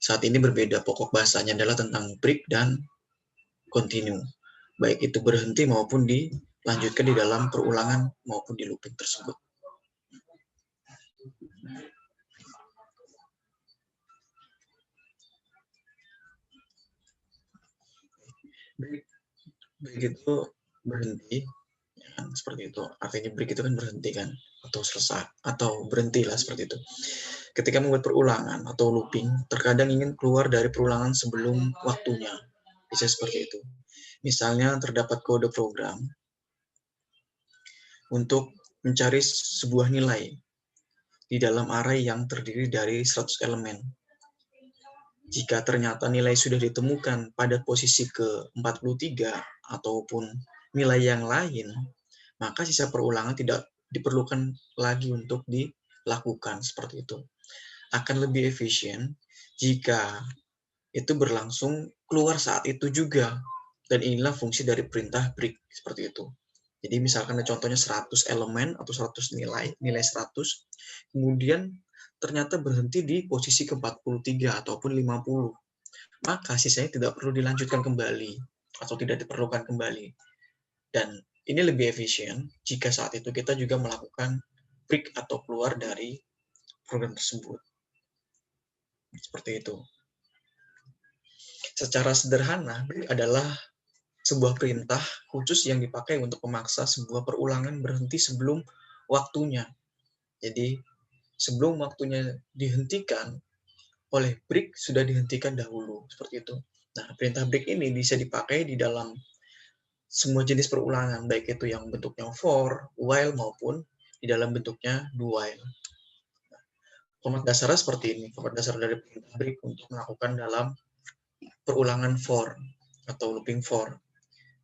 saat ini berbeda. Pokok bahasanya adalah tentang break dan continue. Baik itu berhenti maupun dilanjutkan di dalam perulangan maupun di looping tersebut. Break itu berhenti, ya, seperti itu. Artinya break itu kan berhenti kan, atau selesai, atau berhentilah seperti itu. Ketika membuat perulangan atau looping, terkadang ingin keluar dari perulangan sebelum waktunya. Bisa seperti itu. Misalnya terdapat kode program untuk mencari sebuah nilai di dalam array yang terdiri dari 100 elemen. Jika ternyata nilai sudah ditemukan pada posisi ke-43 ataupun nilai yang lain, maka sisa perulangan tidak diperlukan lagi untuk dilakukan seperti itu. Akan lebih efisien jika itu berlangsung keluar saat itu juga. Dan inilah fungsi dari perintah break seperti itu. Jadi misalkan ada contohnya 100 elemen atau 100 nilai 100, kemudian ternyata berhenti di posisi ke-43 ataupun 50. Maka sisanya tidak perlu dilanjutkan kembali atau tidak diperlukan kembali. Dan ini lebih efisien jika saat itu kita juga melakukan break atau keluar dari program tersebut. Seperti itu. Secara sederhana, break adalah sebuah perintah khusus yang dipakai untuk memaksa sebuah perulangan berhenti sebelum waktunya. Jadi, sebelum waktunya dihentikan oleh break, sudah dihentikan dahulu. Seperti itu. Nah, perintah break ini bisa dipakai di dalam semua jenis perulangan, baik itu yang bentuknya for, while, maupun di dalam bentuknya do while. Format dasarnya seperti ini. Format dasar dari perintah break untuk melakukan dalam perulangan for atau looping for.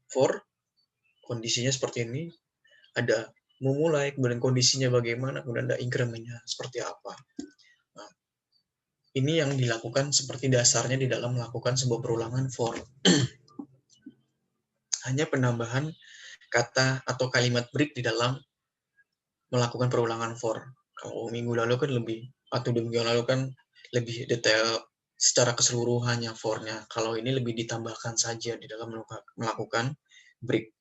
For, kondisinya seperti ini. Ada memulai, kemudian kondisinya bagaimana, kemudian ada incrementnya seperti apa. Nah, ini yang dilakukan seperti dasarnya di dalam melakukan sebuah perulangan for. Hanya penambahan kata atau kalimat break di dalam melakukan perulangan for. Kalau minggu lalu kan lebih, atau 2 minggu lalu kan lebih detail secara keseluruhannya for-nya. Kalau ini lebih ditambahkan saja di dalam melakukan break.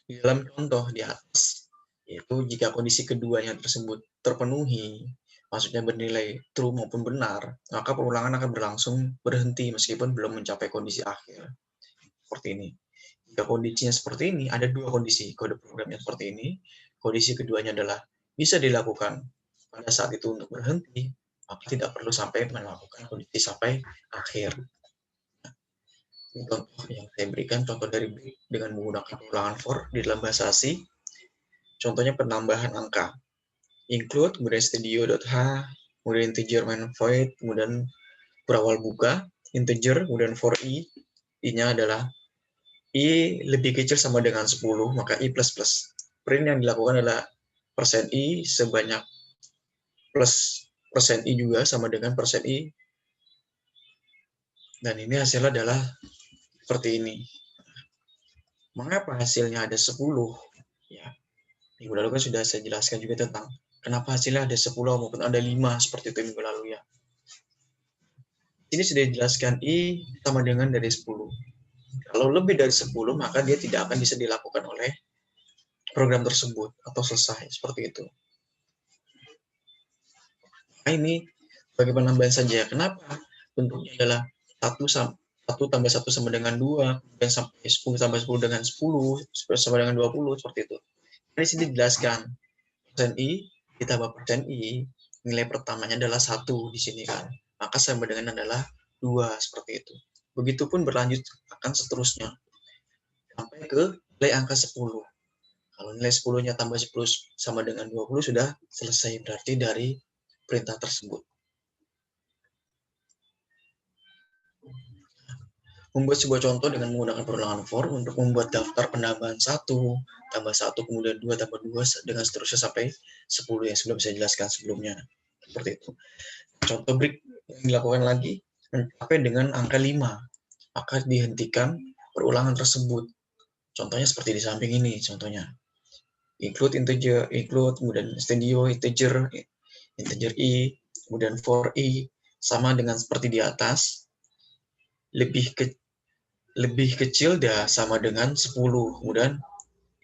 Di dalam contoh di atas, yaitu jika kondisi keduanya tersebut terpenuhi, maksudnya bernilai true maupun benar, maka perulangan akan berlangsung berhenti meskipun belum mencapai kondisi akhir. Seperti ini. Jika kondisinya seperti ini, ada dua kondisi kode programnya seperti ini. Kondisi keduanya adalah bisa dilakukan pada saat itu untuk berhenti, maka tidak perlu sampai melakukan kondisi sampai akhir. Ini contoh yang saya berikan, contoh dari break dengan menggunakan perulangan for di dalam bahasa C. Contohnya penambahan angka. Include, kemudian studio.h, kemudian integer main void, kemudian berawal buka, integer, kemudian for i, i-nya adalah i lebih kecil sama dengan 10, maka i plus plus. Print yang dilakukan adalah persen i sebanyak plus persen i juga sama dengan persen i. Dan ini hasilnya adalah seperti ini. Mengapa hasilnya ada 10? Ya, minggu lalu kan sudah saya jelaskan juga tentang kenapa hasilnya ada 10 maupun ada 5 seperti itu minggu lalu ya. Ini sudah dijelaskan I sama dengan dari 10. Kalau lebih dari 10, maka dia tidak akan bisa dilakukan oleh program tersebut atau selesai seperti itu. Nah, ini bagi penambahan saja. Kenapa? Bentuknya adalah 1 tambah 1 sama dengan 2, dan sampai 10 tambah 10 dengan 10, sama dengan 20, seperti itu. Di sini dijelaskan, persen I ditambah persen I, nilai pertamanya adalah 1 di sini kan. Maka sama dengan adalah 2, seperti itu. Begitupun berlanjut akan seterusnya. Sampai ke nilai angka 10. Kalau nilai 10-nya tambah 10 sama dengan 20 sudah selesai berarti dari perintah tersebut. Membuat sebuah contoh dengan menggunakan perulangan for untuk membuat daftar penambahan 1, tambah 1, kemudian 2, tambah 2, dengan seterusnya sampai 10 yang sudah saya jelaskan sebelumnya. Seperti itu. Contoh break yang dilakukan lagi mencapai dengan angka 5, maka dihentikan perulangan tersebut. Contohnya seperti di samping ini, contohnya. Include integer, include, kemudian studio integer i, kemudian for i, sama dengan seperti di atas, lebih kecil dah sama dengan 10. Kemudian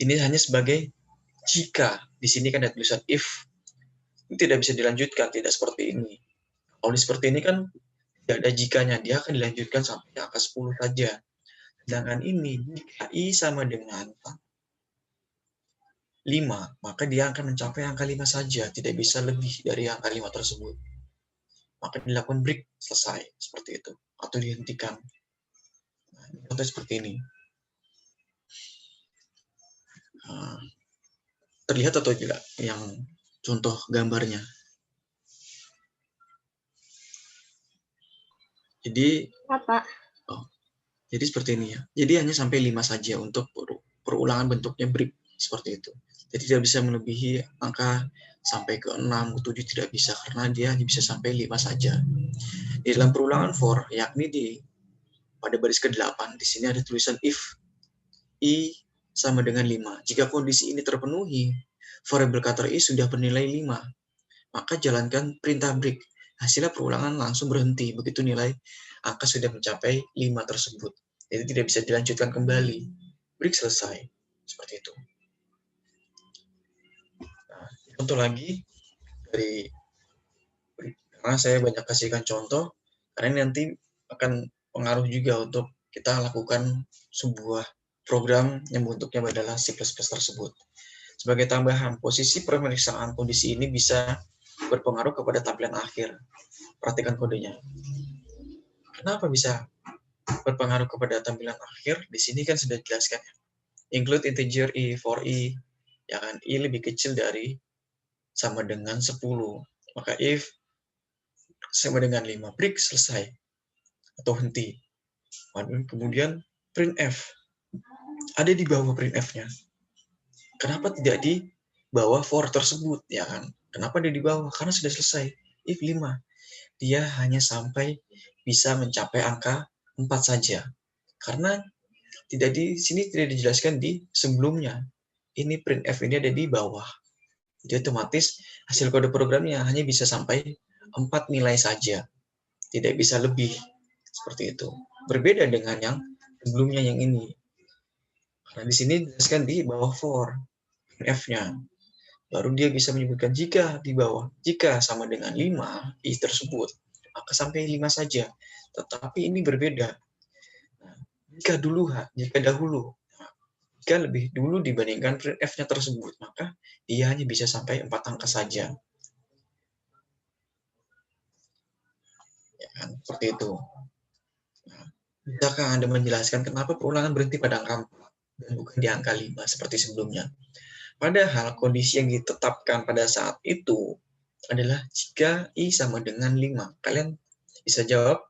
ini hanya sebagai jika. Di sini kan ada tulisan if. Ini tidak bisa dilanjutkan, tidak seperti ini. Kalau seperti ini kan tidak ada jikanya, dia akan dilanjutkan sampai angka 10 saja. Sedangkan ini, jika I sama dengan 5, maka dia akan mencapai angka 5 saja, tidak bisa lebih dari angka 5 tersebut. Maka dilakukan break, selesai, seperti itu. Atau dihentikan. Nah, contoh seperti ini. Nah, terlihat atau tidak yang contoh gambarnya? Jadi, Apa? jadi seperti ini ya. Jadi hanya sampai 5 saja untuk perulangan bentuknya break, seperti itu. Jadi tidak bisa melebihi angka sampai ke 6, ke 7 tidak bisa, karena dia hanya bisa sampai 5 saja. Di dalam perulangan for, yakni pada baris ke-8, di sini ada tulisan if I sama dengan 5. Jika kondisi ini terpenuhi, variabel cutter I sudah bernilai 5, maka jalankan perintah break. Hasilnya perulangan langsung berhenti begitu nilai angka sudah mencapai 5 tersebut. Jadi tidak bisa dilanjutkan kembali. Break selesai. Seperti itu. Nah, contoh lagi dari, karena saya banyak kasihkan contoh, karena nanti akan pengaruh juga untuk kita lakukan sebuah program yang bentuknya adalah C++ tersebut. Sebagai tambahan, posisi pemeriksaan kondisi ini bisa berpengaruh kepada tampilan akhir. Perhatikan kodenya. Kenapa bisa berpengaruh kepada tampilan akhir? Di sini kan sudah dijelaskan ya. Include integer I for I, ya kan, I lebih kecil dari sama dengan 10. Maka if sama dengan 5, break selesai atau henti. Kemudian printf. Ada di bawah printf-nya. Kenapa tidak di bawah for tersebut, ya kan? Kenapa dia di bawah? Karena sudah selesai. If 5, dia hanya sampai bisa mencapai angka 4 saja. Karena tidak di sini tidak dijelaskan di sebelumnya. Ini printf ini ada di bawah. Jadi otomatis hasil kode programnya hanya bisa sampai 4 nilai saja. Tidak bisa lebih. Seperti itu. Berbeda dengan yang sebelumnya yang ini. Karena di sini dijelaskan di bawah for printf-nya. Baru dia bisa menyebutkan jika di bawah. Jika sama dengan 5, I tersebut, maka sampai 5 saja. Tetapi ini berbeda. Nah, jika dahulu, jika lebih dulu dibandingkan printf-nya tersebut, maka dia hanya bisa sampai 4 angka saja. Ya kan? Seperti itu. Nah, bisakah Anda menjelaskan kenapa perulangan berhenti pada angka 4 dan bukan di angka 5 seperti sebelumnya? Padahal kondisi yang ditetapkan pada saat itu adalah jika I sama dengan 5. Kalian bisa jawab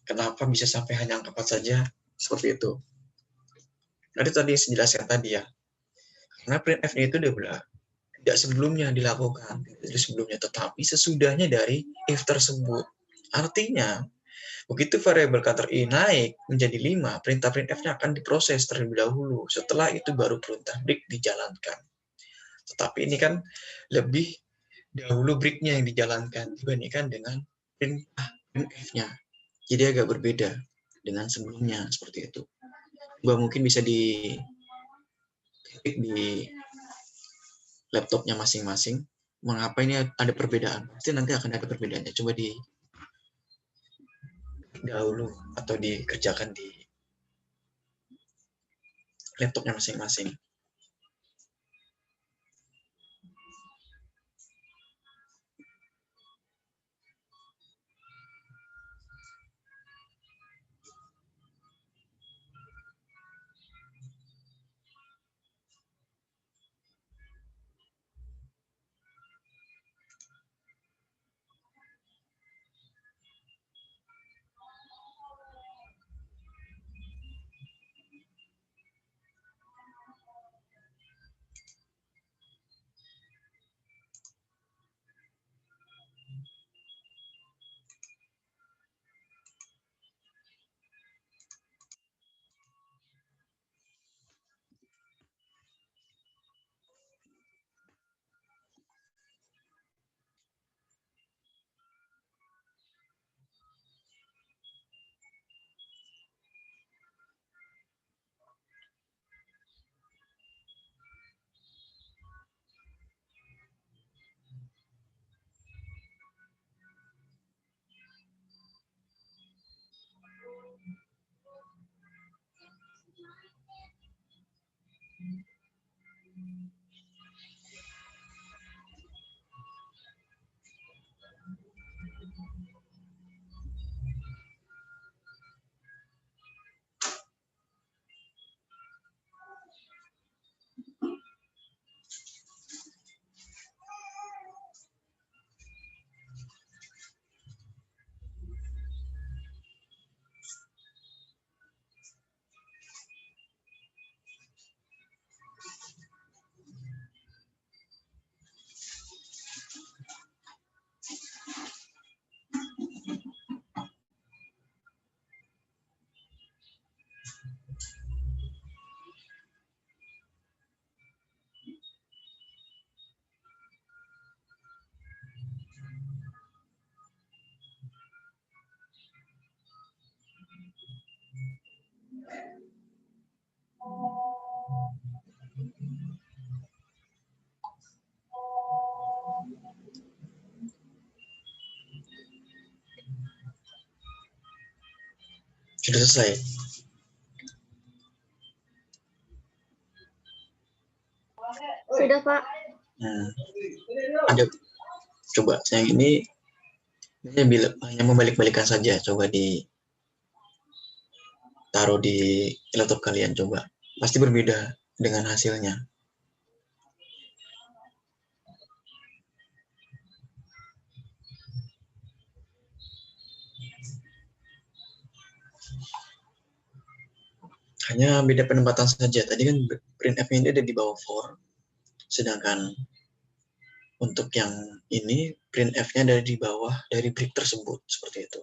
kenapa bisa sampai hanya angka 4 saja? Seperti itu. Tadi saya jelaskan tadi ya. Karena printf-nya itu tidak sebelumnya dilakukan, tidak sebelumnya, tetapi sesudahnya dari if tersebut. Artinya, begitu variabel cutter I naik menjadi 5, perintah printf-nya akan diproses terlebih dahulu. Setelah itu baru perintah break dijalankan. Tetapi ini kan lebih dahulu break-nya yang dijalankan dibandingkan dengan perintah printf-nya. Jadi agak berbeda dengan sebelumnya, seperti itu. Mungkin bisa di laptopnya masing-masing. Mengapa ini ada perbedaan? Pasti nanti akan ada perbedaannya. Coba di dahulu atau dikerjakan di laptopnya masing-masing. Sudah selesai. Sudah, Pak. Ada coba yang ini hanya membalik-balikan saja, coba ditaruh di laptop kalian, coba pasti berbeda dengan hasilnya. Hanya beda penempatan saja. Tadi kan printf-nya ini ada di bawah for, sedangkan untuk yang ini printf-nya ada di bawah dari break tersebut, seperti itu.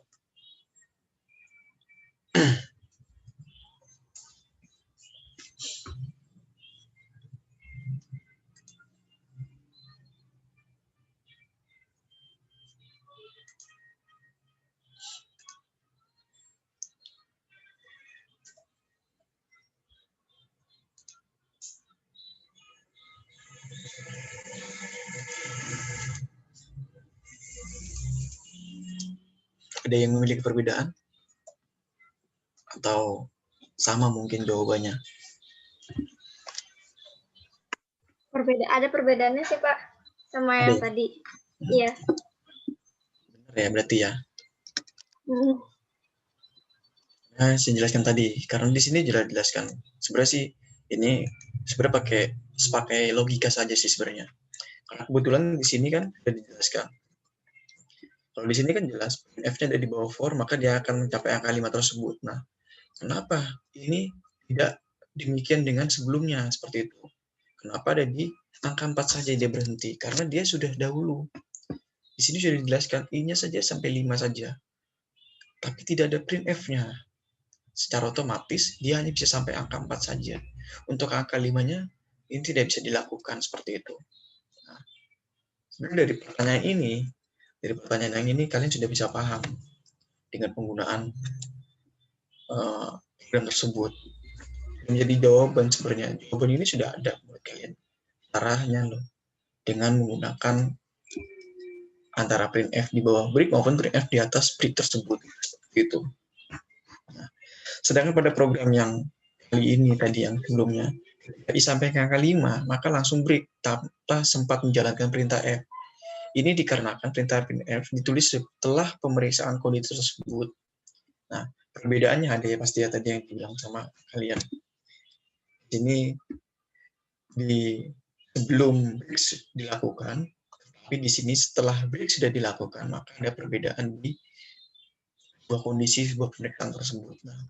Ada yang memiliki perbedaan? Atau sama mungkin jawabannya? Ada perbedaannya sih, Pak, sama yang tadi. Iya. Benar ya, berarti ya. Hmm. Nah, saya jelaskan tadi, karena di sini jelas jelaskan. Sebenarnya sih ini sebenarnya pakai logika saja sih sebenarnya. Karena kebetulan di sini kan sudah dijelaskan. Kalau di sini kan jelas f-nya ada di bawah for, maka dia akan mencapai angka 5 tersebut. Nah, kenapa ini tidak demikian dengan sebelumnya seperti itu? Kenapa ada di angka 4 saja dia berhenti? Karena dia sudah dahulu. Di sini sudah dijelaskan i-nya saja sampai 5 saja. Tapi tidak ada print f-nya. Secara otomatis dia hanya bisa sampai angka 4 saja. Untuk angka 5-nya ini tidak bisa dilakukan seperti itu. Nah, sebenarnya dari pertanyaan yang ini kalian sudah bisa paham dengan penggunaan program tersebut. Menjadi jawaban sebenarnya. Jawaban ini sudah ada buat kalian. Caranya loh, dengan menggunakan antara printf di bawah break maupun printf di atas break tersebut. Gitu. Nah, sedangkan pada program yang kali ini tadi yang sebelumnya sampai ke angka 5, maka langsung break tanpa sempat menjalankan perintah F. Ini dikarenakan perintah printf ditulis setelah pemeriksaan kode tersebut. Nah, perbedaannya ada ya pasti ya tadi yang dibilang sama kalian. Ini di sebelum break dilakukan, tapi di sini setelah break sudah dilakukan, maka ada perbedaan di sebuah kondisi sebuah pemeriksaan tersebut. Nah,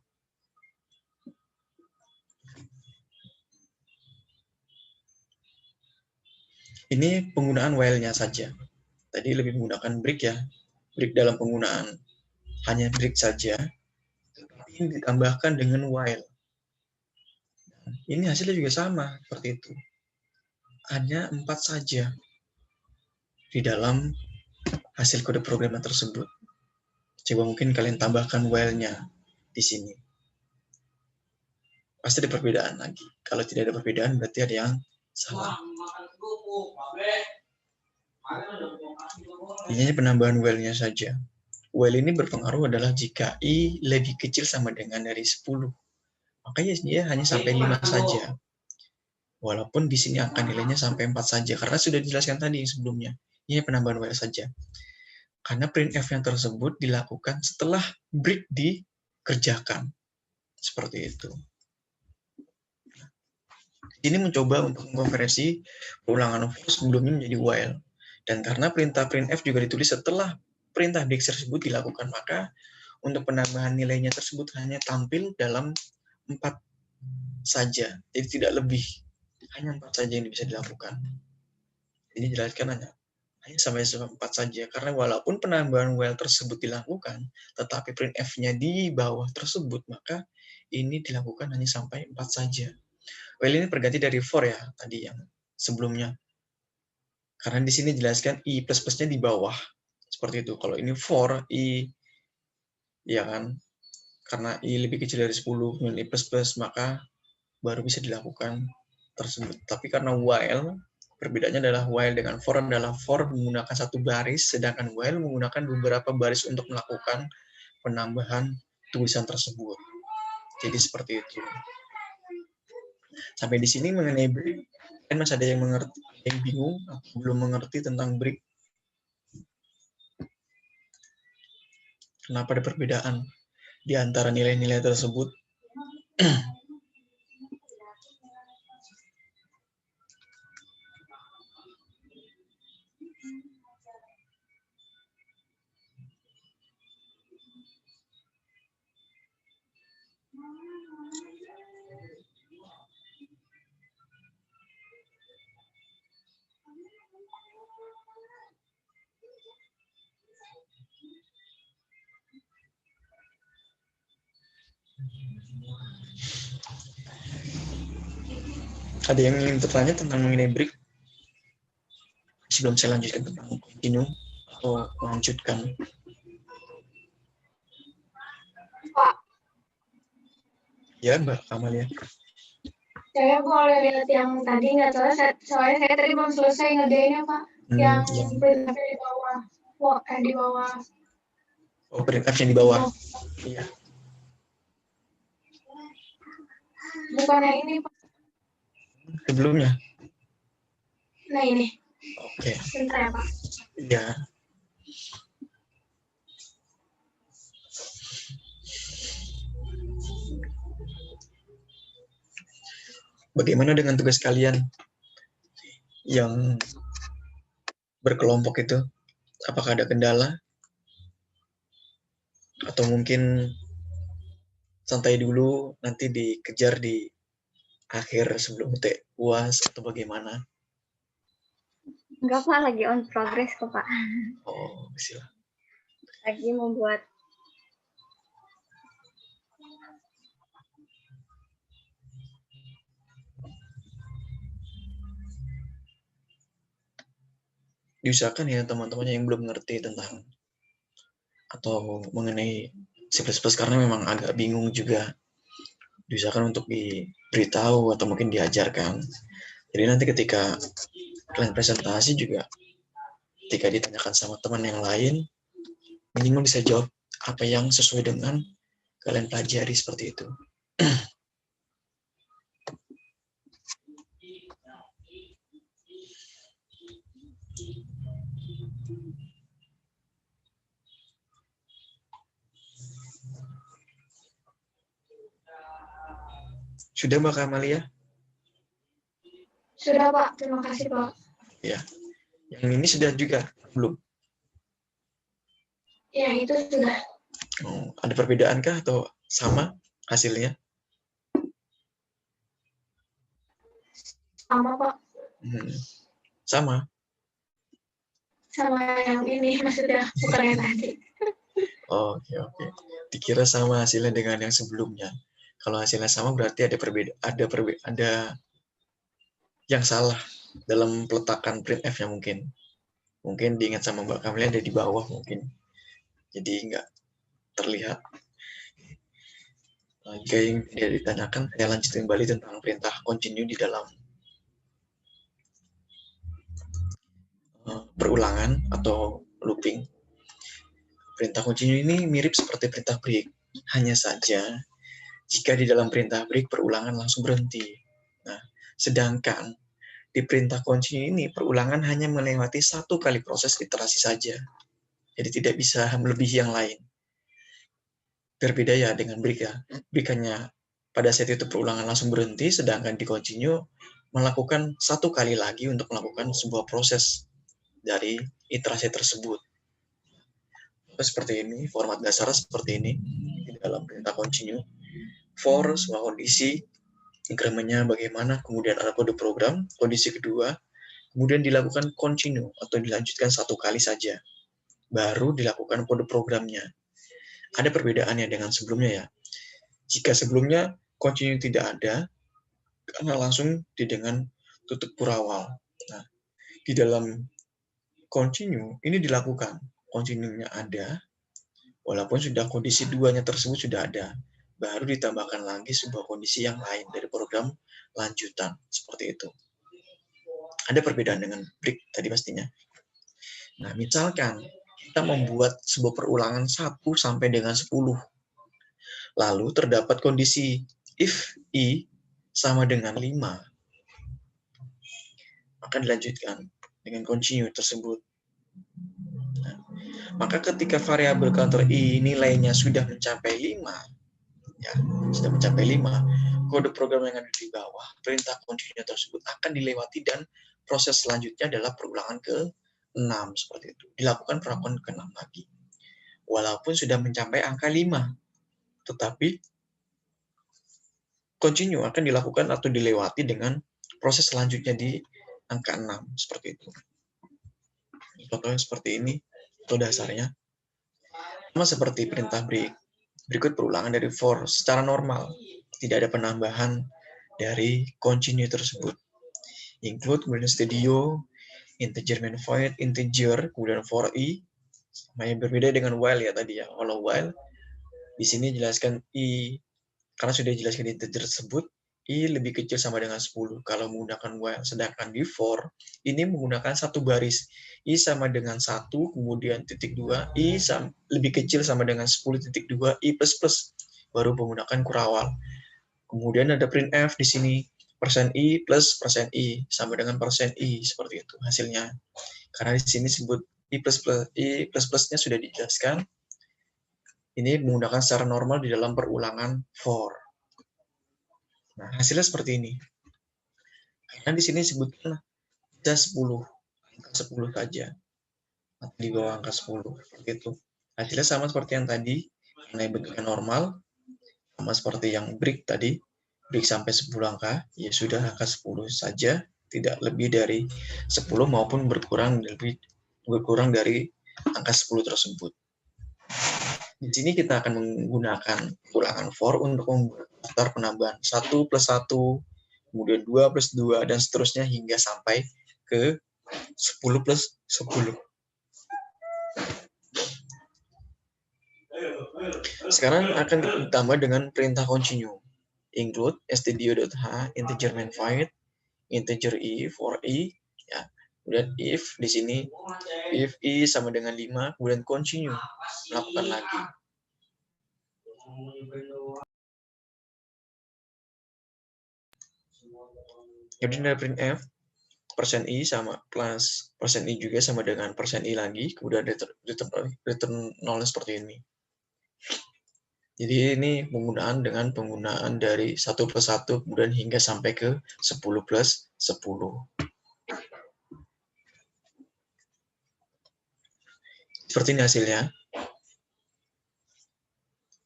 ini penggunaan while-nya saja. Tadi lebih menggunakan break ya, break dalam penggunaan hanya break saja, tapi ini ditambahkan dengan while. Ini hasilnya juga sama seperti itu. Hanya 4 saja di dalam hasil kode program tersebut. Coba mungkin kalian tambahkan while-nya di sini. Pasti ada perbedaan lagi. Kalau tidak ada perbedaan berarti ada yang salah. Ini penambahan while-nya saja. While ini berpengaruh adalah jika i lebih kecil sama dengan dari 10. Makanya dia hanya sampai 5 saja. Walaupun di sini angka nilainya sampai 4 saja. Karena sudah dijelaskan tadi sebelumnya. Ini penambahan while saja. Karena printf yang tersebut dilakukan setelah break dikerjakan. Seperti itu. Ini mencoba untuk mengkonversi ulangan for sebelumnya menjadi while. Dan karena perintah printf juga ditulis setelah perintah break tersebut dilakukan, maka untuk penambahan nilainya tersebut hanya tampil dalam 4 saja. Jadi tidak lebih. Hanya 4 saja yang bisa dilakukan. Ini jelaskan hanya sampai 4 saja. Karena walaupun penambahan while tersebut dilakukan, tetapi printf-nya di bawah tersebut, maka ini dilakukan hanya sampai 4 saja. While ini berganti dari for ya, tadi yang sebelumnya. Karena di sini jelaskan i plus-plusnya di bawah. Seperti itu. Kalau ini for, i, ya kan, karena i lebih kecil dari 10, kemudian i plus-plus, maka baru bisa dilakukan tersebut. Tapi karena while, perbedaannya adalah while dengan for adalah for menggunakan satu baris, sedangkan while menggunakan beberapa baris untuk melakukan penambahan tulisan tersebut. Jadi seperti itu. Sampai di sini mengenai break, kan masih ada yang mengerti, yang bingung atau belum mengerti tentang break. Kenapa ada perbedaan di antara nilai-nilai tersebut? Ada yang ingin bertanya tentang mengenai break? Sebelum saya lanjutkan tentang continue atau melanjutkan. Pak, Ya, Mbak Amalia. saya boleh lihat yang tadi nggak salah, soalnya saya tadi belum selesai ngerjainnya, Pak. Yang print di bawah. Di bawah. Oh, print F yang di bawah. Iya. Bukan yang ini, Pak. Sebelumnya. Nah, ini. Oke. Bentar ya, Pak. Iya. Bagaimana dengan tugas kalian yang berkelompok itu? Apakah ada kendala? Atau mungkin santai dulu, nanti dikejar di akhir sebelum UAS atau bagaimana? Enggak, Pak. Lagi on progress kok, Pak. Oh, silakan. Lagi membuat. Diusahakan ya teman-teman yang belum ngerti tentang atau mengenai C++ karena memang agak bingung juga. Diusahakan untuk diberitahu atau mungkin diajarkan. Jadi nanti ketika kalian presentasi juga, ketika ditanyakan sama teman yang lain, minimal bisa jawab apa yang sesuai dengan kalian pelajari seperti itu. Sudah Mbak Amalia? Sudah, Pak. Terima kasih, Pak. Ya. Yang ini sudah juga? Belum? Ya, itu sudah. Oh, ada perbedaankah atau sama hasilnya? Sama, Pak. Sama? Sama yang ini, maksudnya. Bukan yang tadi. Oke. Dikira sama hasilnya dengan yang sebelumnya. Kalau hasilnya sama berarti ada yang salah dalam peletakan printf-nya mungkin. Mungkin diingat sama Mbak Kamila ada di bawah mungkin. Jadi nggak terlihat. Jika yang tidak ditanyakan, saya lanjut kembali tentang perintah continue di dalam perulangan atau looping. Perintah continue ini mirip seperti perintah break. Hanya saja, jika di dalam perintah break perulangan langsung berhenti. Nah, sedangkan di perintah continue ini perulangan hanya melewati satu kali proses iterasi saja. Jadi tidak bisa melebihi yang lain. Berbeda ya dengan break ya. Break hanya pada saat itu perulangan langsung berhenti, sedangkan di continue melakukan satu kali lagi untuk melakukan sebuah proses dari iterasi tersebut. Seperti ini, format dasar seperti ini di dalam perintah continue. For sebuah kondisi, incrementnya bagaimana, kemudian ada kode program, kondisi kedua, kemudian dilakukan continue atau dilanjutkan satu kali saja, baru dilakukan kode programnya. Ada perbedaannya dengan sebelumnya ya. Jika sebelumnya continue tidak ada, karena langsung dengan tutup kurawal. Nah, di dalam continue ini dilakukan, continue-nya ada, walaupun sudah kondisi duanya tersebut sudah ada, baru ditambahkan lagi sebuah kondisi yang lain dari program lanjutan, seperti itu. Ada perbedaan dengan break tadi pastinya. Nah, misalkan kita membuat sebuah perulangan 1 sampai dengan 10. Lalu terdapat kondisi if I sama dengan 5, maka dilanjutkan dengan continue tersebut. Nah, maka ketika variabel counter I nilainya sudah mencapai 5, ya, sudah mencapai 5, kode program yang ada di bawah perintah continue tersebut akan dilewati dan proses selanjutnya adalah perulangan ke-6 seperti itu. Dilakukan perulangan ke-6 lagi. Walaupun sudah mencapai angka 5, tetapi continue akan dilakukan atau dilewati dengan proses selanjutnya di angka 6 seperti itu. Contohnya seperti ini, itu dasarnya. Sama seperti perintah break. Berikut perulangan dari for secara normal. Tidak ada penambahan dari continue tersebut. Include, kemudian studio, integer main void, integer, kemudian for I. Yang berbeda dengan while ya tadi ya. Kalau while, di sini jelaskan I, karena sudah dijelaskan integer tersebut, I lebih kecil sama dengan 10 kalau menggunakan while. Sedangkan di for, ini menggunakan satu baris. I sama dengan 1, kemudian titik 2, I lebih kecil sama dengan 10.2, I plus plus. Baru menggunakan kurawal. Kemudian ada printf di sini, %i plus %i sama dengan %i, seperti itu hasilnya. Karena di sini disebut i plus plusnya sudah dijelaskan. Ini menggunakan secara normal di dalam perulangan for. Nah, hasilnya seperti ini. Karena di sini disebutkan ada 10, angka 10 saja. Atau di bawah angka 10, seperti itu. Hasilnya sama seperti yang tadi, karena bentuknya normal, sama seperti yang break tadi, break sampai 10 angka, ya sudah angka 10 saja, tidak lebih dari 10 maupun berkurang dari angka 10 tersebut. Di sini kita akan menggunakan ulangan for untuk membuat daftar penambahan 1 plus 1, kemudian 2 plus 2, dan seterusnya hingga sampai ke 10 plus 10. Sekarang akan ditambah dengan perintah continue. Include stdio.h, integer main void, integer I, for I, ya. Kemudian if di sini, if I sama dengan 5, kemudian continue, melakukan lagi. Jadi dari printf, %i sama plus %i juga sama dengan %i lagi, kemudian return 0 seperti ini. Jadi ini penggunaan dari 1 plus 1, kemudian hingga sampai ke 10 plus 10. Seperti ini hasilnya.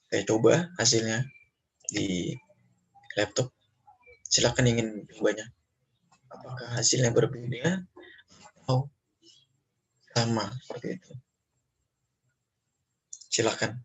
Saya coba hasilnya di laptop. Silakan ingin cobanya. Apakah hasilnya berbeda atau sama seperti itu? Silakan.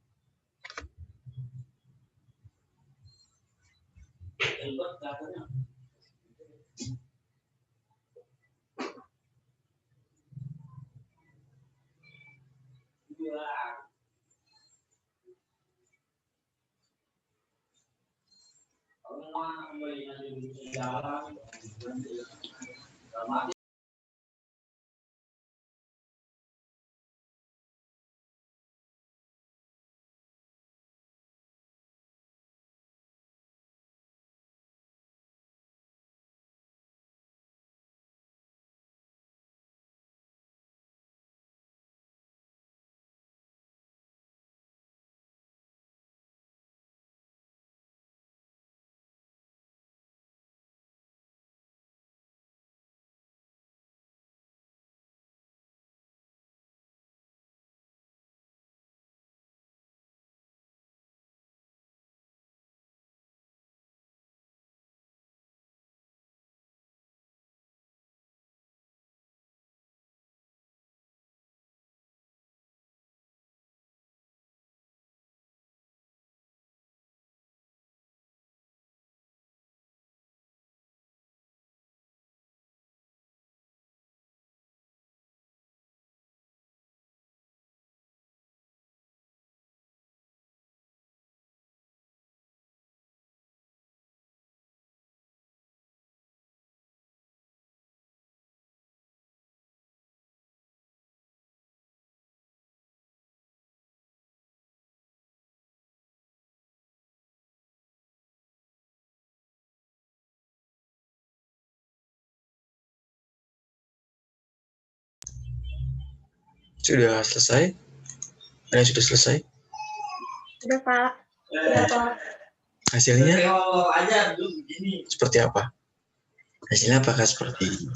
Sudah selesai? Ada yang sudah selesai? Sudah, Pak. Sudah, Pak. Hasilnya seperti apa? Hasilnya apakah seperti ini?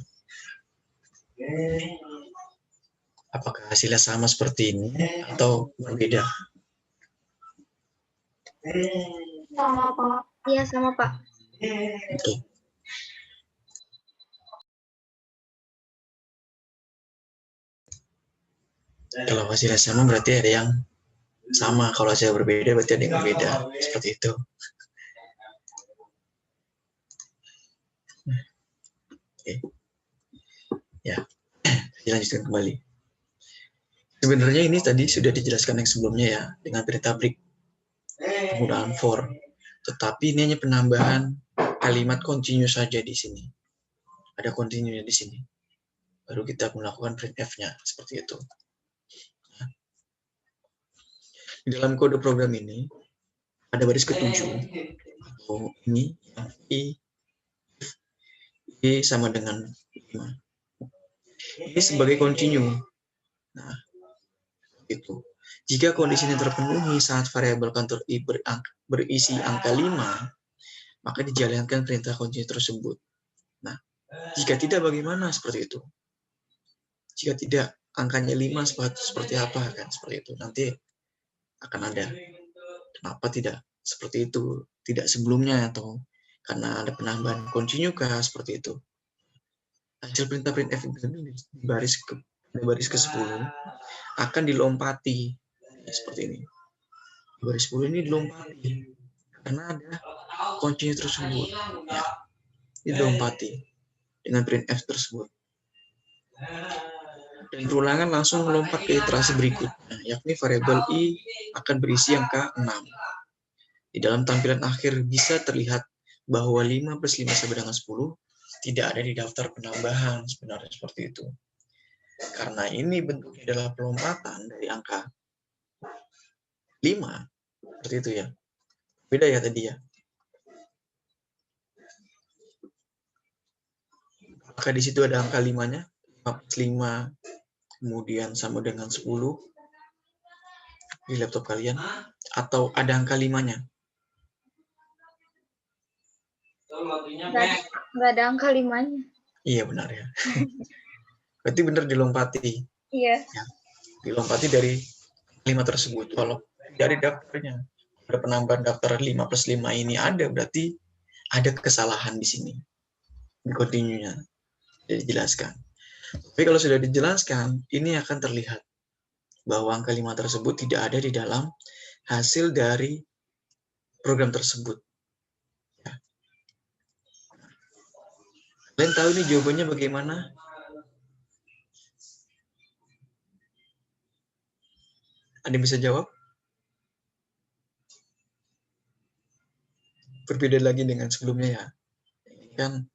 Apakah hasilnya sama seperti ini atau berbeda? Sama, Pak. Iya, sama, Pak. Oke. Kalau hasilnya sama berarti ada yang sama. Kalau hasilnya berbeda berarti ada yang berbeda. Seperti itu. Oke. Ya, dilanjutkan kembali. Sebenarnya ini tadi sudah dijelaskan yang sebelumnya ya, dengan perintah break, penggunaan for. Tetapi ini hanya penambahan kalimat continue saja di sini. Ada continue di sini. Baru kita melakukan printf-nya seperti itu. Di dalam kode program ini ada baris ketujuh atau ini I sama dengan 5. Ini sebagai continue. Nah, itu. Jika kondisi ini terpenuhi saat variabel kantor I berisi angka 5, maka dijalankan perintah continue tersebut. Nah, jika tidak bagaimana seperti itu? Jika tidak, angkanya 5 seperti apa kan? Seperti itu. Nanti akan ada. Kenapa tidak seperti itu? Tidak sebelumnya atau karena ada penambahan continue kah seperti itu? Hasil perintah printf di baris ke-10 akan dilompati seperti ini. Baris 10 ini dilompati karena ada continue tersebut. Ya, dilompati dengan printf tersebut. Dan perulangan langsung melompat ke iterasi berikutnya, yakni variabel i akan berisi angka 6. Di dalam tampilan akhir bisa terlihat bahwa 5 plus 5 sama dengan 10 tidak ada di daftar penambahan sebenarnya seperti itu. Karena ini bentuknya adalah pelompatan dari angka 5, seperti itu ya. Beda ya tadi ya. Apakah di situ ada angka 5-nya? 5 plus 5 kemudian sama dengan 10 di laptop kalian? Atau ada angka 5-nya? Nggak ada angka 5-nya. Iya benar ya. Berarti benar dilompati. Iya. Ya, dilompati dari 5 tersebut. Kalau dari daftarnya ada penambahan daftar 5 plus 5 ini ada, berarti ada kesalahan di sini. Di continue-nya dijelaskan. Tapi kalau sudah dijelaskan, ini akan terlihat bahwa angka 5 tersebut tidak ada di dalam hasil dari program tersebut. Ya. Kalian tahu ini jawabannya bagaimana? Ada yang bisa jawab? Berbeda lagi dengan sebelumnya ya. Kan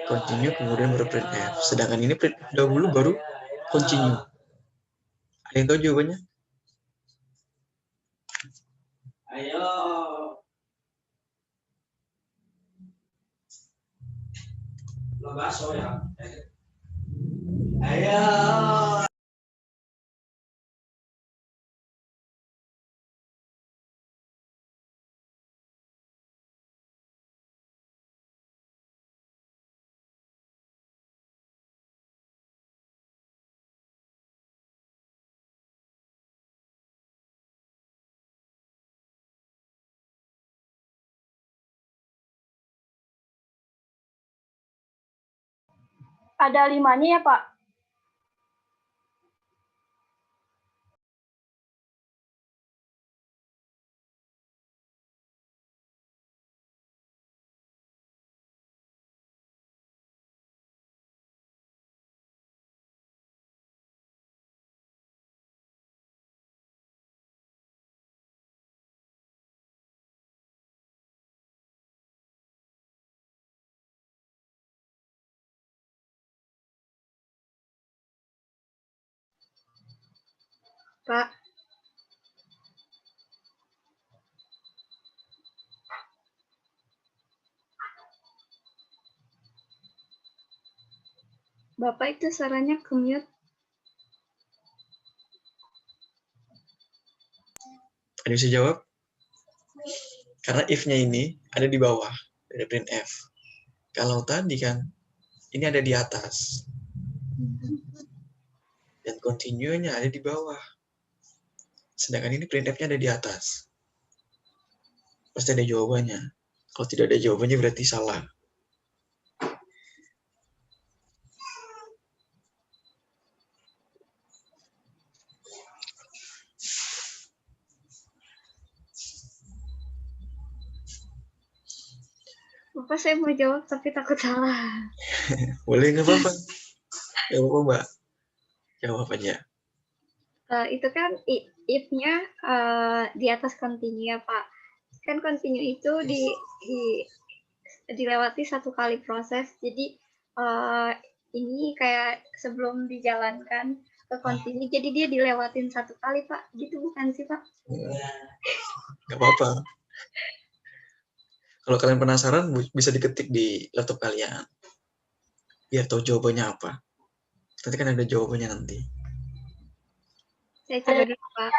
continue kemudian baru printf. Sedangkan ini printf dahulu baru continue. Ada yang tahu jawabannya? Ayo. Lebaso ya. Ayo. Ada 5-nya ya, Pak? Pak. Bapak itu suaranya ke-mute. Ada yang bisa jawab? Karena if-nya ini ada di bawah dari printf. Kalau tadi kan ini ada di atas. Dan continue-nya ada di bawah. Sedangkan ini printf-nya ada di atas. Pasti ada jawabannya. Kalau tidak ada jawabannya berarti salah. Bapak, saya mau jawab tapi takut salah. Boleh, nggak apa-apa. Nggak apa-apa, Mbak. Jawab aja. Itu kan if-nya di atas continue ya, Pak. Kan continue itu dilewati satu kali proses. Jadi ini kayak sebelum dijalankan ke continue, jadi dia dilewatin satu kali, Pak. Gitu bukan sih, Pak? Nggak apa-apa. Kalau kalian penasaran, bisa diketik di laptop kalian. Biar tahu jawabannya apa. Nanti kan ada jawabannya nanti. Saya coba dulu, Pak.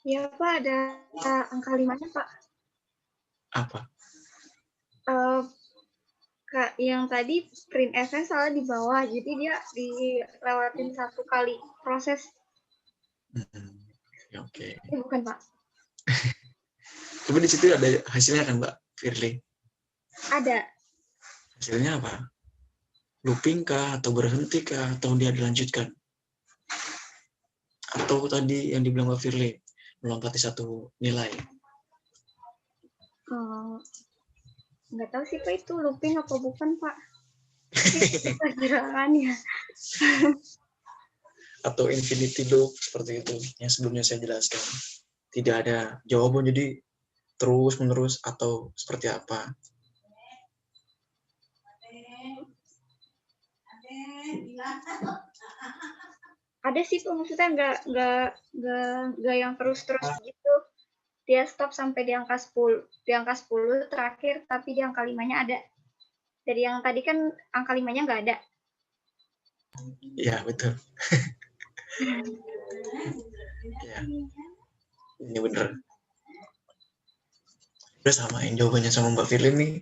Ya, Pak, ada angka 5-nya, Pak. Apa? Kak, yang tadi print F-nya salah di bawah, jadi dia dilewatin satu kali proses. Ya, oke. Bukan, Pak. Tapi di situ ada hasilnya kan, Mbak Firly? Ada. Hasilnya apa? Looping kah? Atau berhenti kah? Atau dia dilanjutkan? Atau tadi yang dibilang Mbak Firly, melompati satu nilai? Nggak tahu sih, Pak, itu looping apa bukan, Pak. Perkiraannya. Atau infinity loop, seperti itu. Yang sebelumnya saya jelaskan. Tidak ada jawaban, jadi terus-menerus atau seperti apa? Ada sih, Pak, maksudnya nggak yang terus-terus gitu. Dia stop sampai di angka 10. Di angka 10 terakhir, tapi di angka 5-nya ada. Dari yang tadi kan angka 5-nya nggak ada. Ya, betul. Ya, ini bener. Udah samain jawabannya sama Mbak Firly nih.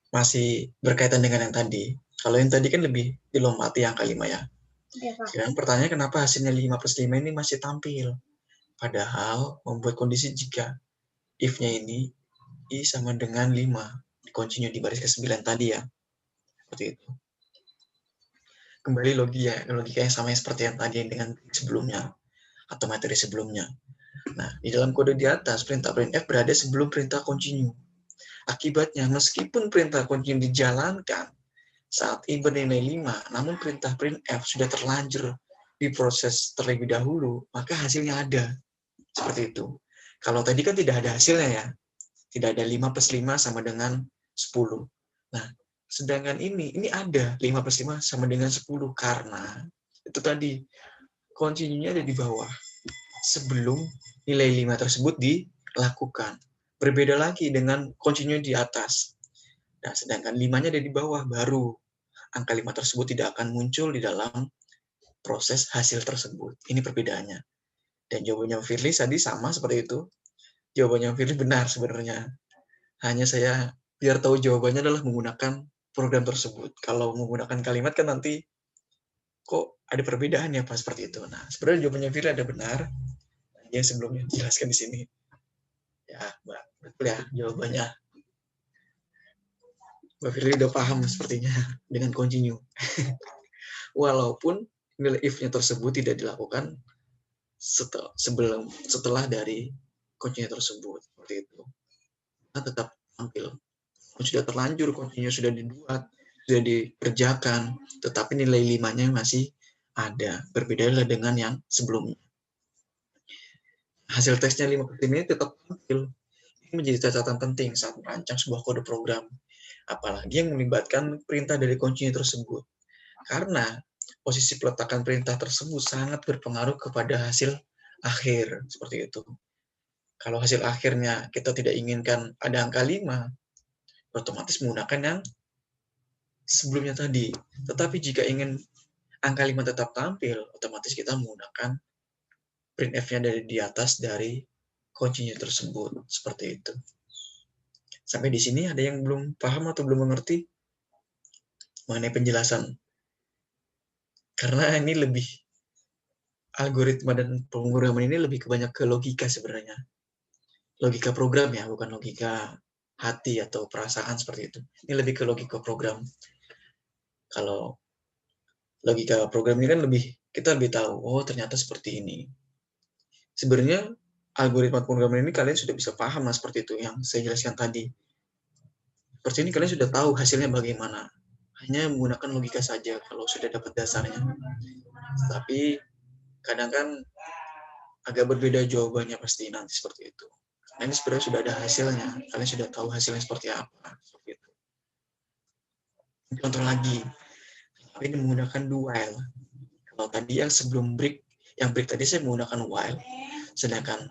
Masih berkaitan dengan yang tadi. Kalau yang tadi kan lebih dilompati angka 5 ya. Ya, Pak. Sekarang pertanyaan kenapa hasilnya 5 plus 5 ini masih tampil? Padahal membuat kondisi jika if-nya ini I sama dengan 5. Continue di baris ke-9 tadi ya. Seperti itu. Kembali logikanya sama seperti yang tadi dengan sebelumnya. Atau materi sebelumnya. Nah, di dalam kode di atas, perintah printf berada sebelum perintah continue. Akibatnya, meskipun perintah continue dijalankan saat I bernilai 5, namun perintah printf sudah terlanjur diproses terlebih dahulu, maka hasilnya ada. Seperti itu. Kalau tadi kan tidak ada hasilnya ya. Tidak ada 5 plus 5 sama dengan 10. Nah, sedangkan ini ada 5 plus 5 sama dengan 10 karena itu tadi, continue-nya ada di bawah sebelum nilai 5 tersebut dilakukan. Berbeda lagi dengan continue di atas. Nah, sedangkan 5-nya ada di bawah, baru angka 5 tersebut tidak akan muncul di dalam proses hasil tersebut. Ini perbedaannya. Dan jawabannya Firly tadi sama seperti itu. Jawabannya Firly benar sebenarnya. Hanya saya biar tahu jawabannya adalah menggunakan program tersebut. Kalau menggunakan kalimat kan nanti kok ada perbedaan ya Pak seperti itu. Nah, sebenarnya jawabannya Firly ada benar. Yang sebelumnya dijelaskan di sini. Ya, Mbak. Betul ya jawabannya. Mbak Firly udah paham sepertinya dengan continue. Walaupun nilai if-nya tersebut tidak dilakukan setelah dari continue tersebut seperti itu. Kita tetap tampil. Sudah terlanjur, continue sudah dibuat, sudah dikerjakan, tetapi nilai 5-nya masih ada. Berbeda dengan yang sebelumnya. Hasil tesnya 5 ini tetap tampil. Ini menjadi catatan penting saat merancang sebuah kode program. Apalagi yang melibatkan perintah dari continue tersebut. Karena posisi peletakan perintah tersebut sangat berpengaruh kepada hasil akhir. Seperti itu. Kalau hasil akhirnya kita tidak inginkan ada angka 5, otomatis menggunakan yang sebelumnya tadi. Tetapi jika ingin angka 5 tetap tampil, otomatis kita menggunakan printf-nya dari di atas dari continue tersebut. Seperti itu. Sampai di sini ada yang belum paham atau belum mengerti mengenai penjelasan. Karena ini lebih algoritma dan pemrograman ini lebih banyak ke logika sebenarnya. Logika program ya, bukan logika hati atau perasaan seperti itu. Ini lebih ke logika program. Kalau logika program ini kan kita lebih tahu, oh ternyata seperti ini. Sebenarnya algoritma pemrograman ini kalian sudah bisa paham lah seperti itu yang saya jelaskan tadi. Seperti ini kalian sudah tahu hasilnya bagaimana. Hanya menggunakan logika saja kalau sudah dapat dasarnya. Tapi kadang kan agak berbeda jawabannya pasti nanti seperti itu. Nah, ini sebenarnya sudah ada hasilnya. Kalian sudah tahu hasilnya seperti apa. Seperti itu. Contoh lagi, ini menggunakan do while. Kalau tadi yang sebelum break, yang break tadi saya menggunakan while, sedangkan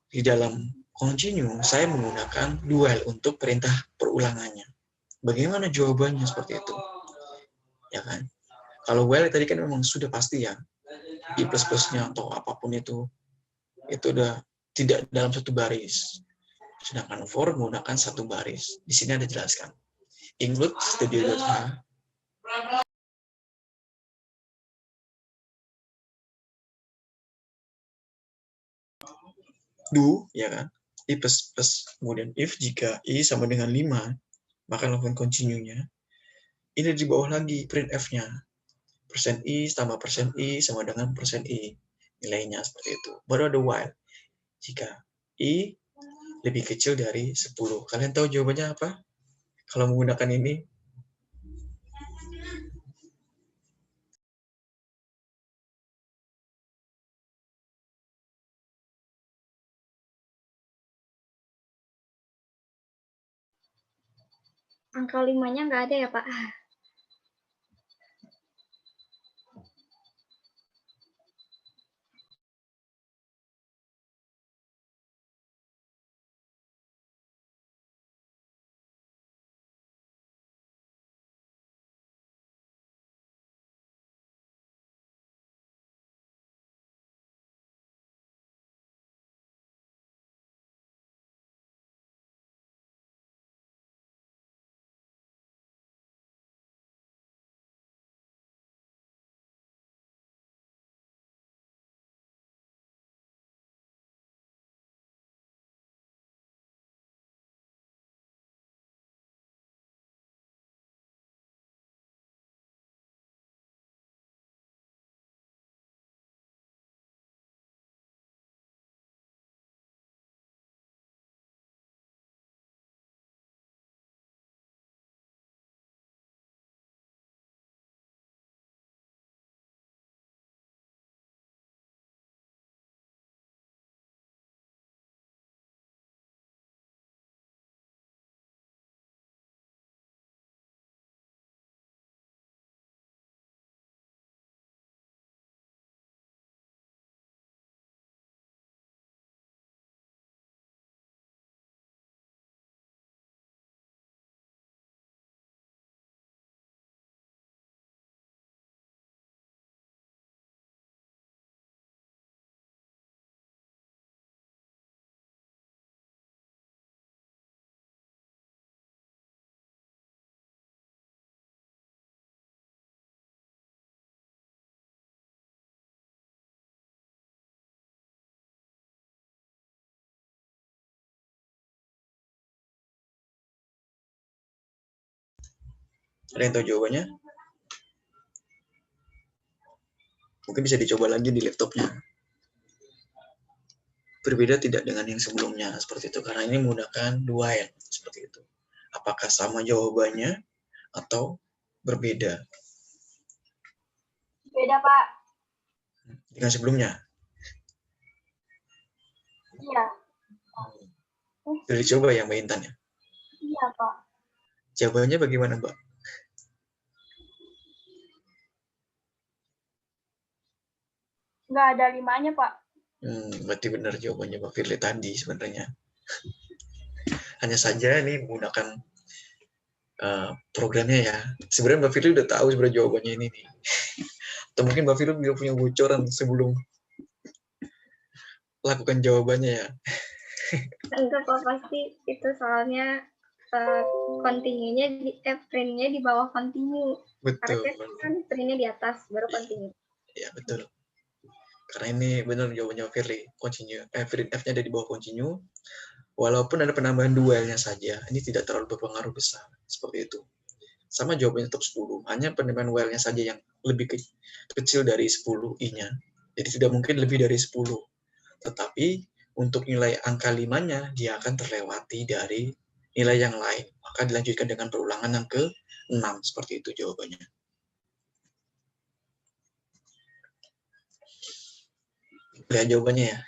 di dalam continue saya menggunakan do while untuk perintah perulangannya. Bagaimana jawabannya seperti itu? Ya kan? Kalau while tadi kan memang sudah pasti ya, i plus plusnya atau apapun itu udah tidak dalam satu baris. Sedangkan for menggunakan satu baris. Di sini ada jelaskan. Include studio.h do, ya kan? I plus plus, kemudian if jika i sama dengan 5, maka lakukan continue-nya. Ini di bawah lagi printf-nya. Persen i tambah persen i sama dengan persen i. Nilainya seperti itu. Baru ada while. Jika i lebih kecil dari 10. Kalian tahu jawabannya apa? Kalau menggunakan ini, Angka 5-nya nggak ada ya, Pak? Ada yang tahu jawabannya? Mungkin bisa dicoba lagi di laptopnya. Berbeda tidak dengan yang sebelumnya seperti itu, karena ini menggunakan while seperti itu. Apakah sama jawabannya atau berbeda? Beda, Pak. Dengan sebelumnya? Iya. Sudah dicoba ya Mbak Intan ya? Iya, Pak. Jawabannya bagaimana Mbak? Nggak ada limanya, Pak. Berarti benar jawabannya Mbak Firly tadi sebenarnya. Hanya saja ini menggunakan programnya ya. Sebenarnya Mbak Firly udah tahu sebenarnya jawabannya ini nih. Atau mungkin Mbak Firly juga punya bocoran sebelum lakukan jawabannya ya. Enggak, Pak. Pasti itu soalnya continue-nya print-nya di bawah continue. Betul. Karena kan print-nya di atas, baru continue. Ya, betul. Karena ini benar jawabannya Firly. Continue. Print F-nya ada di bawah continue. Walaupun ada penambahan duelnya saja, ini tidak terlalu berpengaruh besar. Seperti itu. Sama jawabannya tetap 10. Hanya penambahan while-nya saja yang lebih kecil dari 10 I-nya. Jadi tidak mungkin lebih dari 10. Tetapi untuk nilai angka 5-nya, dia akan terlewati dari nilai yang lain. Maka dilanjutkan dengan perulangan yang ke-6. Seperti itu jawabannya. Lihat jawabannya ya.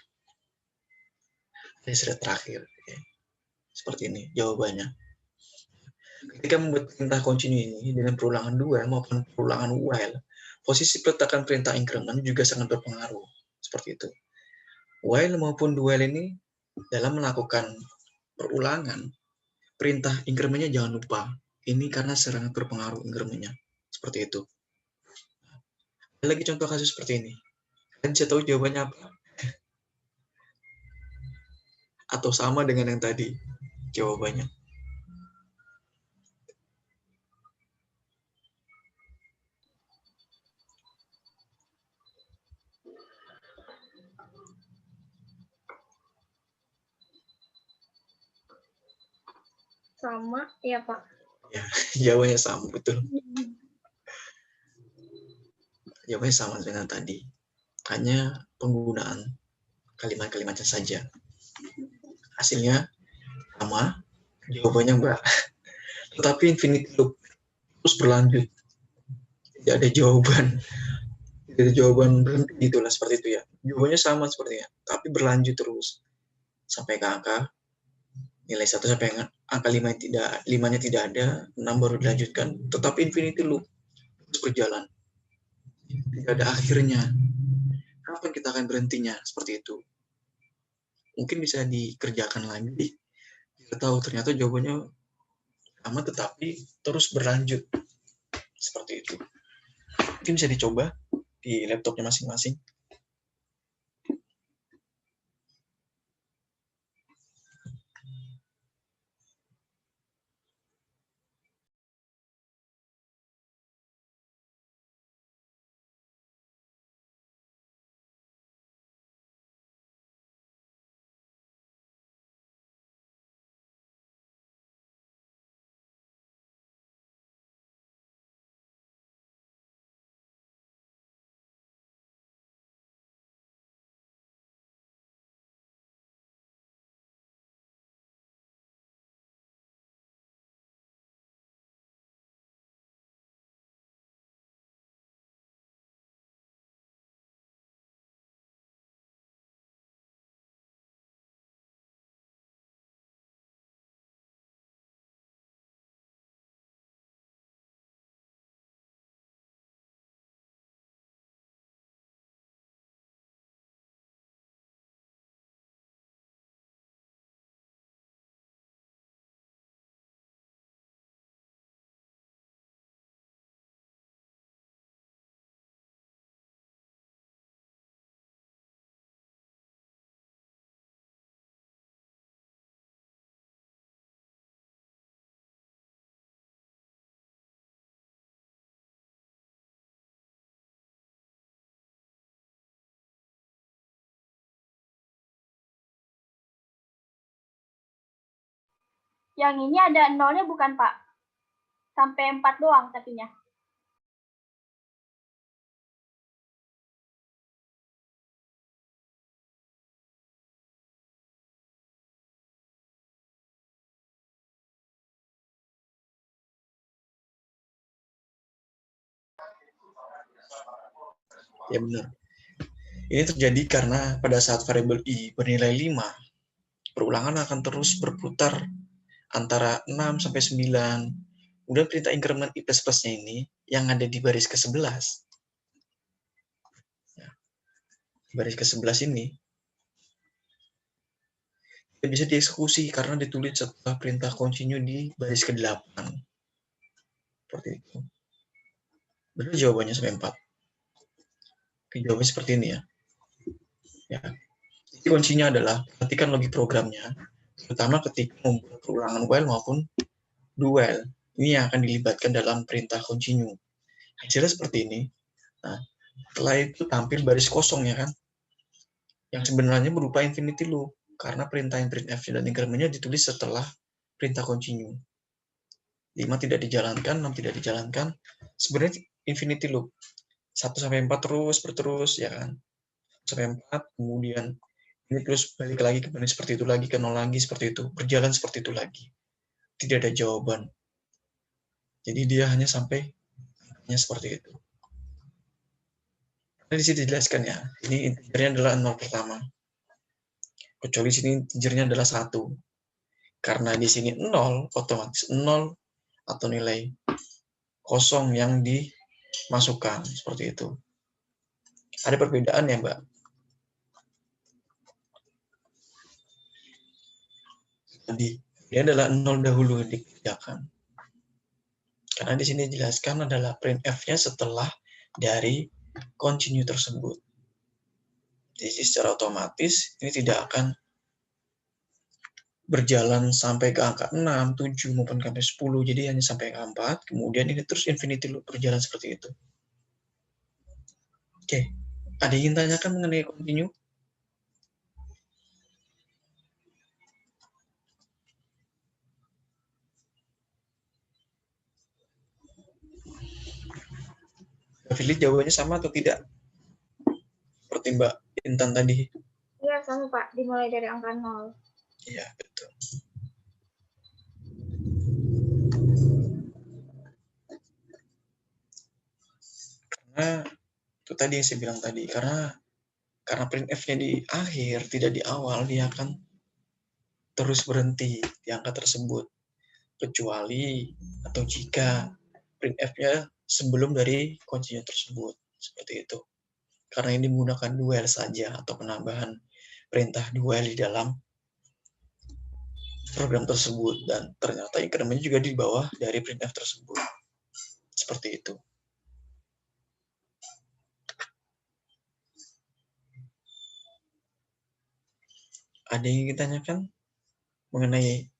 Ini sudah terakhir. Seperti ini jawabannya. Ketika membuat perintah continue ini dengan perulangan duel maupun perulangan while, posisi peletakan perintah increment juga sangat berpengaruh. Seperti itu. While maupun duel ini dalam melakukan perulangan, perintah increment-nya jangan lupa. Ini karena sangat berpengaruh increment-nya. Seperti itu. Ada lagi contoh kasus seperti ini. Kalian bisa tahu jawabannya apa? Atau sama dengan yang tadi jawabannya? Sama, ya, Pak. Ya, jawabannya sama, betul. Jawabannya sama dengan tadi. Hanya penggunaan kalimat-kalimatnya saja. Hasilnya sama, jawabannya Mbak. Tetapi infinite loop terus berlanjut. Tidak ada jawaban. Tidak ada jawaban berhenti, itulah seperti itu ya. Jawabannya sama sepertinya, tapi berlanjut terus. Sampai ke angka nilai 1 sampai angka 5-nya tidak ada, 6 baru dilanjutkan, tetapi infinity loop terus berjalan. Tidak ada akhirnya. Kapan kita akan berhentinya? Seperti itu. Mungkin bisa dikerjakan lagi. Kita tahu ternyata jawabannya sama tetapi terus berlanjut. Seperti itu. Mungkin bisa dicoba di laptopnya masing-masing. Yang ini ada nolnya bukan, Pak? sampai 4 doang tapinya. Ya benar. Ini terjadi karena pada saat variabel i bernilai 5, perulangan akan terus berputar antara 6 sampai 9. Kemudian perintah increment i plus-plusnya ini yang ada di baris ke-11. Nah, baris ke-11 ini bisa dieksekusi karena ditulis setelah perintah continue di baris ke-8. Seperti itu. Benar jawabannya sampai 4. Jawabannya seperti ini ya. Ya. Jadi kuncinya adalah perhatikan logik programnya, terutama ketika membuat perulangan while maupun do while. Ini yang akan dilibatkan dalam perintah continue. Hasilnya seperti ini. Nah, setelah itu tampil baris kosong ya kan, yang sebenarnya berupa infinity loop karena perintah yang printf dan incrementnya ditulis setelah perintah continue. 5 tidak dijalankan, 6 tidak dijalankan. Sebenarnya infinity loop 1 sampai 4 terus berterus ya kan. 1 sampai 4 kemudian ini terus balik lagi ke baris seperti itu lagi, ke 0 lagi seperti itu, berjalan seperti itu lagi. Tidak ada jawaban. Jadi dia hanya sampai seperti itu. Nah, di sini dijelaskan ya. Ini integernya adalah 0 pertama. Kecuali di sini integernya adalah 1. Karena di sini 0, otomatis 0 atau nilai kosong yang dimasukkan. Seperti itu. Ada perbedaan ya, Mbak? Jadi, ini adalah 0 dahulu yang dikerjakan. Karena di sini dijelaskan adalah printf-nya setelah dari continue tersebut. Jadi secara otomatis ini tidak akan berjalan sampai ke angka 6, 7, maupun sampai 10. Jadi hanya sampai angka 4. Kemudian ini terus infinity loop berjalan seperti itu. Oke. Ada yang ingin tanyakan mengenai continue? Philip jawabannya sama atau tidak? Seperti Mbak Intan tadi. Iya, sama Pak. Dimulai dari angka 0. Iya, betul. Karena itu tadi yang saya bilang tadi, karena printf-nya di akhir, tidak di awal, dia akan terus berhenti di angka tersebut. Kecuali atau jika printf-nya sebelum dari continue tersebut. Seperti itu. Karena ini menggunakan do while saja atau penambahan perintah do while di dalam program tersebut, dan ternyata increment juga di bawah dari printf tersebut. Seperti itu. Ada yang ingin tanyakan mengenai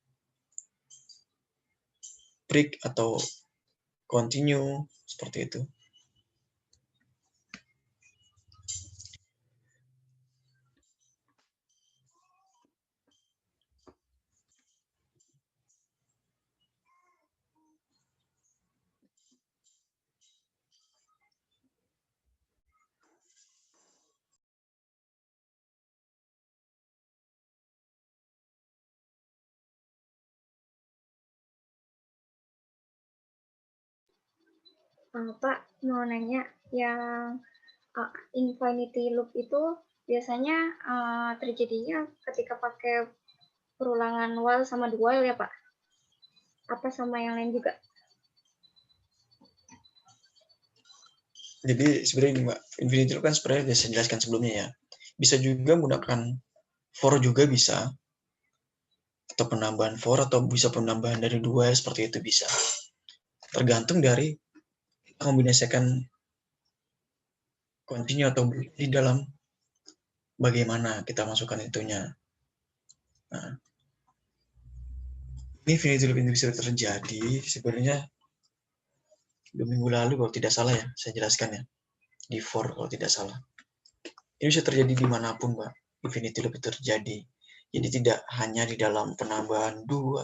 break atau continue seperti itu? Pak, mau nanya yang infinity loop itu biasanya terjadinya ketika pakai perulangan while sama do while ya Pak? Apa sama yang lain juga? Jadi sebenarnya ini Mbak, infinity loop kan sebenarnya sudah saya jelaskan sebelumnya ya. Bisa juga menggunakan for juga bisa, atau penambahan for, atau bisa penambahan dari do while seperti itu bisa. Tergantung dari kombinasikan continue atau break di dalam bagaimana kita masukkan itunya. Nah, ini infinity loop ini bisa terjadi sebenarnya 2 minggu lalu kalau tidak salah ya, saya jelaskan ya. Di for kalau tidak salah. Ini bisa terjadi dimanapun, Mbak. Infinity loop itu terjadi. Jadi tidak hanya di dalam penambahan do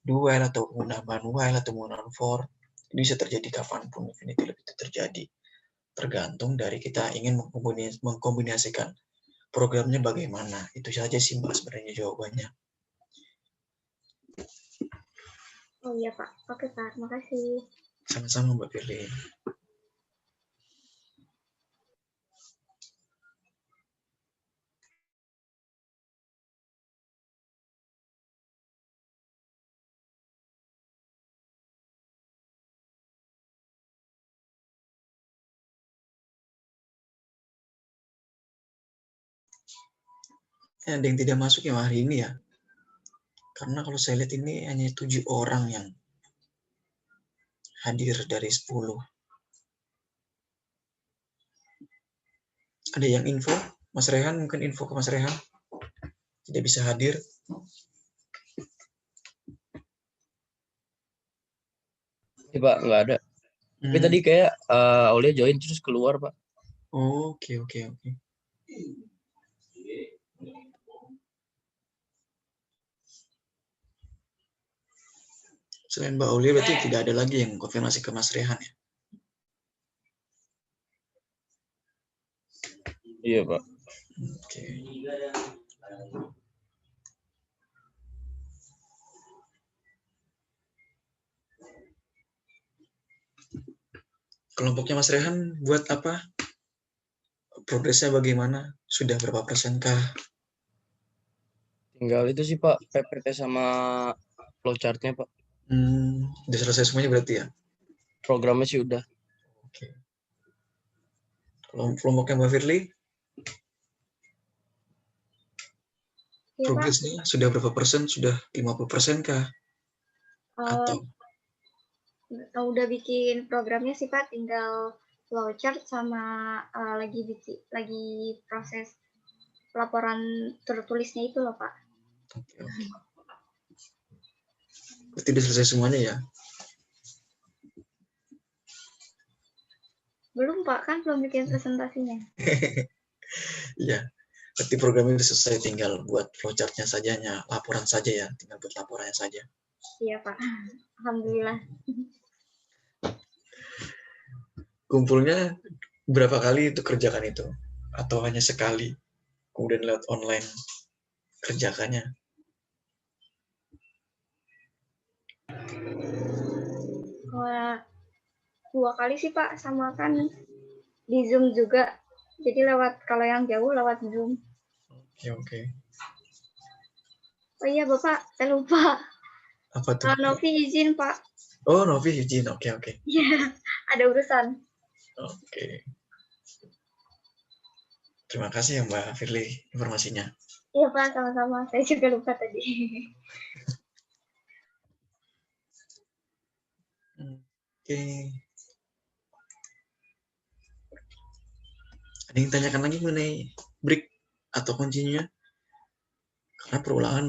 duel atau penambahan while atau penggunaan for. Ini bisa terjadi kapanpun Infinity Loop itu terjadi. Tergantung dari kita ingin mengkombinasikan programnya bagaimana. Itu saja sih Mbak sebenarnya jawabannya. Oh iya Pak, oke Pak, makasih. Sama-sama Mbak Firly. Ada yang tidak masuk ya hari ini ya. Karena kalau saya lihat ini hanya 7 orang yang hadir dari 10. Ada yang info? Mas Rehan, mungkin info ke Mas Rehan. Tidak bisa hadir. Iya Pak, nggak ada. Tapi tadi kayak Aulia join terus keluar Pak. Oke. Selain Mbak Aulia berarti tidak ada lagi yang konfirmasi ke Mas Rehan ya? Iya Pak. Oke. Kelompoknya Mas Rehan buat apa? Progresnya bagaimana? Sudah berapa persenkah? Tinggal itu sih Pak, PPT sama flowchart-nya Pak. Udah selesai semuanya berarti ya? Programnya sih udah. Oke. Kelompoknya Mbak Firly? Iya, Progresnya sudah berapa persen? Sudah 50% kah? Atau udah bikin programnya sih Pak, tinggal flowchart sama lagi proses laporan tertulisnya itu loh Pak. Oke. Berarti udah selesai semuanya ya? Belum Pak, kan belum bikin presentasinya. Iya. Berarti programnya sudah selesai, tinggal buat flowchart-nya sajanya, laporan saja ya, tinggal buat laporannya saja. Iya Pak, alhamdulillah. Kumpulnya berapa kali itu kerjakan itu? Atau hanya sekali? Kemudian lewat online kerjakannya? Dua kali sih Pak, sama kan di Zoom juga. Jadi kalau yang jauh lewat Zoom. Oke. Oh iya Bapak, saya lupa. Apa tuh? Novi izin Pak. Oh, Novi izin. Oke. Iya, ada urusan. Oke. Terima kasih ya Mbak Firly informasinya. Iya Pak, sama-sama. Saya juga lupa tadi. Oke. Ada yang tanyakan lagi mengenai break atau kuncinya? Karena perulangan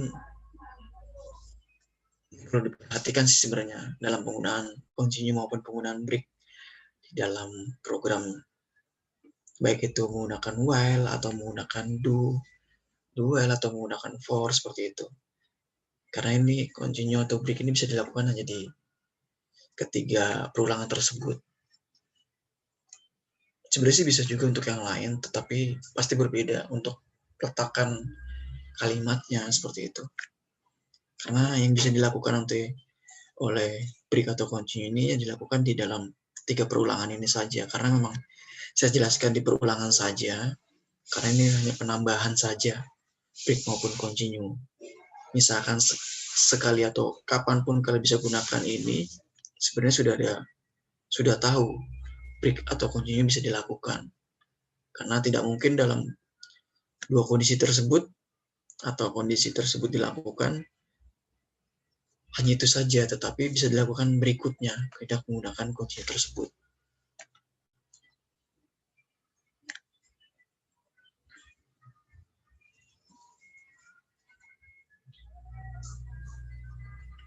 perlu diperhatikan sih sebenarnya dalam penggunaan kuncinya maupun penggunaan break di dalam program, baik itu menggunakan while atau menggunakan duel atau menggunakan for seperti itu. Karena ini continue atau break ini bisa dilakukan hanya di ketiga perulangan tersebut. Sebenarnya sih bisa juga untuk yang lain, tetapi pasti berbeda untuk letakkan kalimatnya seperti itu. Karena yang bisa dilakukan nanti oleh break atau continue ini yang dilakukan di dalam 3 perulangan ini saja. Karena memang saya jelaskan di perulangan saja, karena ini hanya penambahan saja, break maupun continue. Misalkan sekali atau kapanpun kalian bisa gunakan ini, sebenarnya sudah tahu break atau continue bisa dilakukan. Karena tidak mungkin dalam dua kondisi tersebut atau kondisi tersebut dilakukan hanya itu saja, tetapi bisa dilakukan berikutnya tidak menggunakan continue tersebut.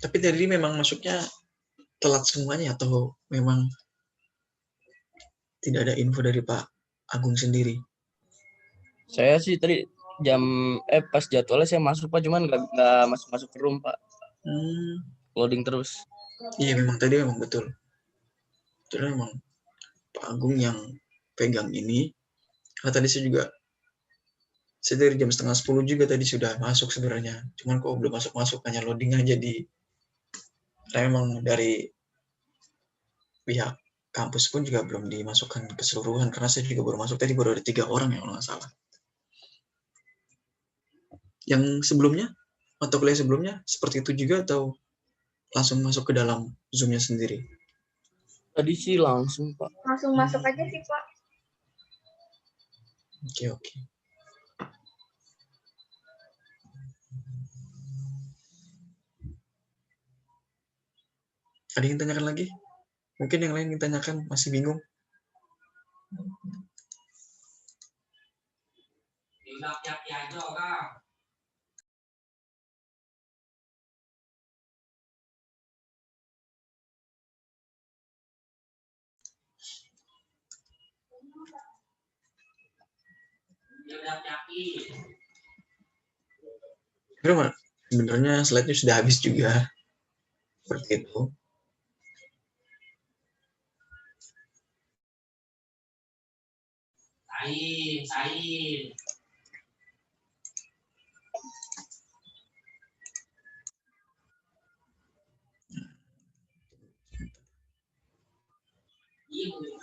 Tapi tadi memang masuknya telat semuanya atau memang tidak ada info dari Pak Agung sendiri? Saya sih tadi pas jadwalnya saya masuk Pak, cuman nggak masuk ke room Pak. loading terus. Iya memang tadi memang betul. Jadi memang Pak Agung yang pegang ini. Karena tadi saya dari jam 9:30 juga tadi sudah masuk sebenarnya. Cuman kok belum masuk hanya loading aja karena memang dari pihak kampus pun juga belum dimasukkan keseluruhan karena saya juga baru masuk tadi baru ada 3 orang yang nggak salah. Yang sebelumnya atau kuliah sebelumnya seperti itu juga atau langsung masuk ke dalam Zoom-nya sendiri? Tadi sih langsung, Pak. Langsung masuk aja sih, Pak. Oke. Ada yang tanyakan lagi? Mungkin yang lain yang tanyakan masih bingung. Sebenarnya slide-nya sudah habis juga. Seperti itu. Sain.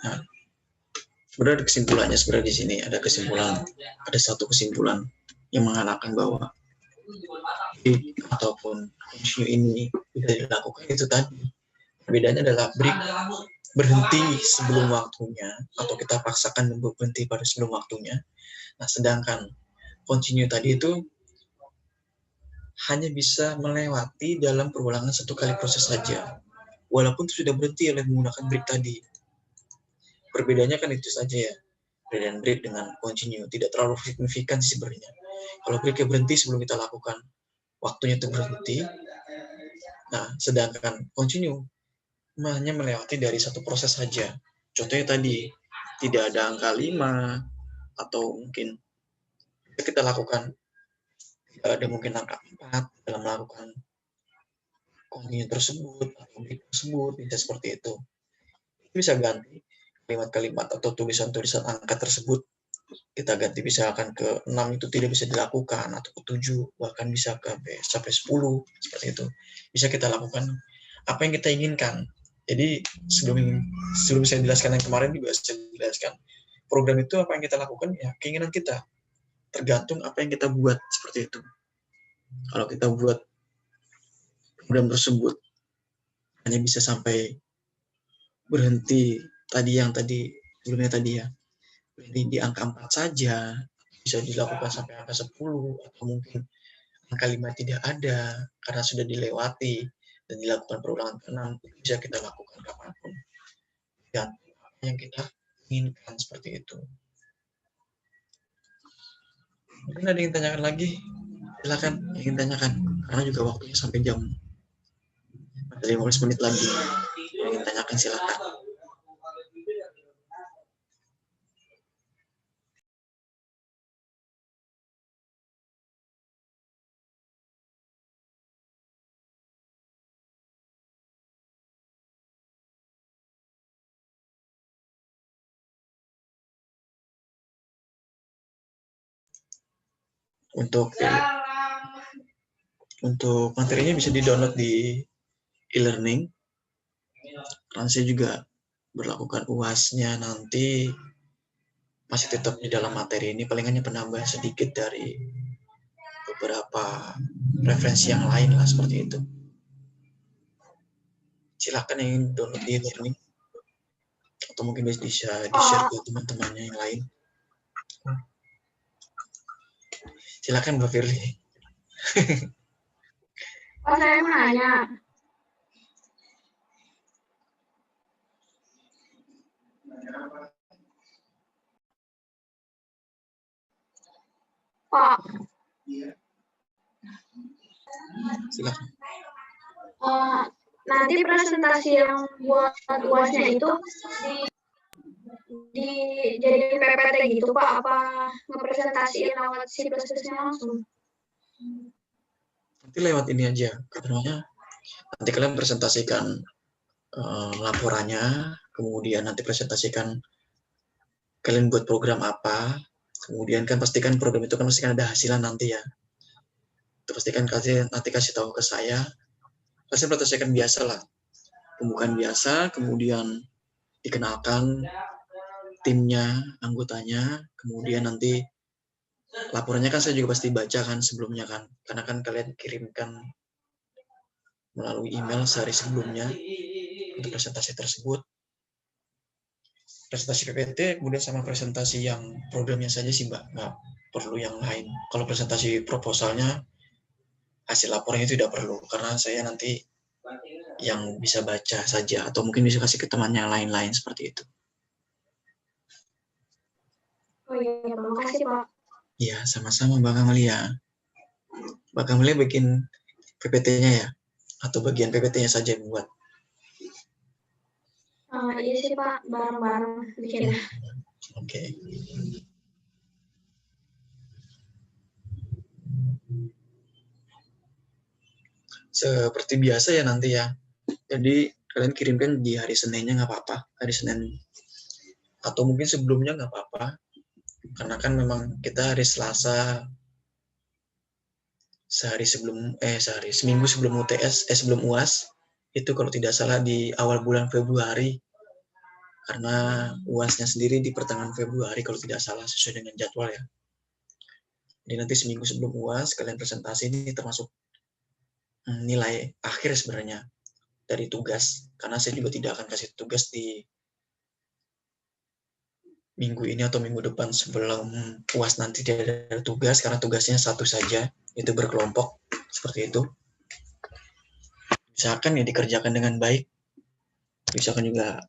Nah, sebenarnya ada kesimpulannya sebenarnya di sini ada satu kesimpulan yang mengatakan bahwa ataupun issue ini bisa dilakukan itu tadi. Bedanya adalah break berhenti sebelum waktunya atau kita paksakan berhenti pada sebelum waktunya. Nah, sedangkan continue tadi itu hanya bisa melewati dalam perulangan 1 kali proses saja. Walaupun itu sudah berhenti oleh menggunakan break tadi. Perbedaannya kan itu saja ya. Perbedaan break dengan continue tidak terlalu signifikan sebenarnya. Kalau breaknya berhenti sebelum kita lakukan, waktunya itu berhenti. Nah, sedangkan continue hanya melewati dari 1 proses saja. Contohnya tadi, tidak ada angka 5, atau mungkin kita lakukan ada mungkin angka 4 dalam melakukan continue tersebut atau break tersebut, bisa seperti itu. Bisa ganti kalimat-kalimat atau tulisan-tulisan angka tersebut kita ganti misalkan ke 6 itu tidak bisa dilakukan atau ke 7 bahkan bisa sampai 10 seperti itu. Bisa kita lakukan apa yang kita inginkan. Jadi sebelum saya jelaskan yang kemarin juga saya jelaskan program itu apa yang kita lakukan ya keinginan kita. Tergantung apa yang kita buat seperti itu. Kalau kita buat program tersebut hanya bisa sampai berhenti sebelumnya tadi ya berhenti di angka 4 saja, bisa dilakukan sampai angka 10 atau mungkin angka 5 tidak ada karena sudah dilewati dan dilakukan perulangan ke-6 itu bisa kita lakukan kapanpun dan apa yang kita inginkan seperti itu. Mungkin ada yang tanyakan lagi? Silakan yang ingin tanyakan karena juga waktunya sampai jam 15 menit lagi. Yang ingin tanyakan silakan. Untuk materinya bisa di-download di e-learning. Karena saya juga berlakukan UAS-nya nanti masih tetap di dalam materi ini, paling hanya penambah sedikit dari beberapa referensi yang lain lah seperti itu. Silakan yang ingin download di e-learning atau mungkin bisa di-share ke teman-temannya yang lain. Silakan Mbak Firly. Oh, saya mau nanya. Pak. Silakan. Nanti presentasi yang buat UAS-nya itu dijadiin PPT gitu Pak, apa ngepresentasiin lewat C++-nya langsung? Nanti lewat ini aja, katanya Nanti kalian presentasikan laporannya, kemudian nanti presentasikan kalian buat program apa, kemudian kan pastikan program itu kan pasti kan ada hasilnya nanti ya. Itu pastikan nanti kasih tahu ke saya. Pasti presentasikan biasa lah, pembukaan biasa, kemudian dikenalkan timnya, anggotanya, kemudian nanti laporannya kan saya juga pasti baca kan sebelumnya kan, karena kan kalian kirimkan melalui email sehari sebelumnya untuk presentasi tersebut. Presentasi PPT, kemudian sama presentasi yang programnya saja sih Mbak, nggak perlu yang lain. Kalau presentasi proposalnya, hasil laporannya itu tidak perlu, karena saya nanti yang bisa baca saja, atau mungkin bisa kasih ke temannya yang lain-lain seperti itu. Oh iya, terima kasih Pak. Iya, sama-sama Mbak Kamelia. Mbak Kamelia bikin PPT-nya ya? Atau bagian PPT-nya saja yang buat? Iya sih Pak, bareng-bareng bikinnya. Oke. Seperti biasa ya nanti ya. Jadi kalian kirimkan di hari Seninnya nggak apa-apa, hari Senin. Atau mungkin sebelumnya nggak apa-apa. Karena kan memang kita hari Selasa seminggu sebelum UTS, sebelum UAS, itu kalau tidak salah di awal bulan Februari, karena UASnya sendiri di pertengahan Februari kalau tidak salah sesuai dengan jadwal ya. Jadi nanti seminggu sebelum UAS kalian presentasi ini termasuk nilai akhir sebenarnya dari tugas, karena saya juga tidak akan kasih tugas di minggu ini atau minggu depan sebelum UAS nanti tidak ada tugas, karena tugasnya satu saja, itu berkelompok seperti itu. Misalkan ya dikerjakan dengan baik, misalkan juga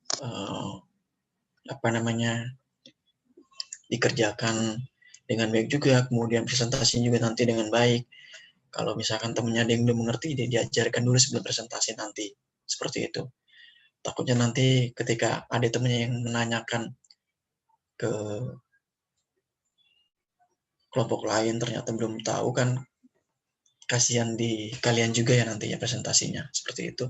dikerjakan dengan baik juga, kemudian presentasinya juga nanti dengan baik. Kalau misalkan temennya ada yang belum mengerti, dia diajarkan dulu sebelum presentasi nanti, seperti itu. Takutnya nanti ketika ada temennya yang menanyakan ke kelompok lain ternyata belum tahu kan, kasihan di kalian juga ya nanti ya presentasinya, seperti itu.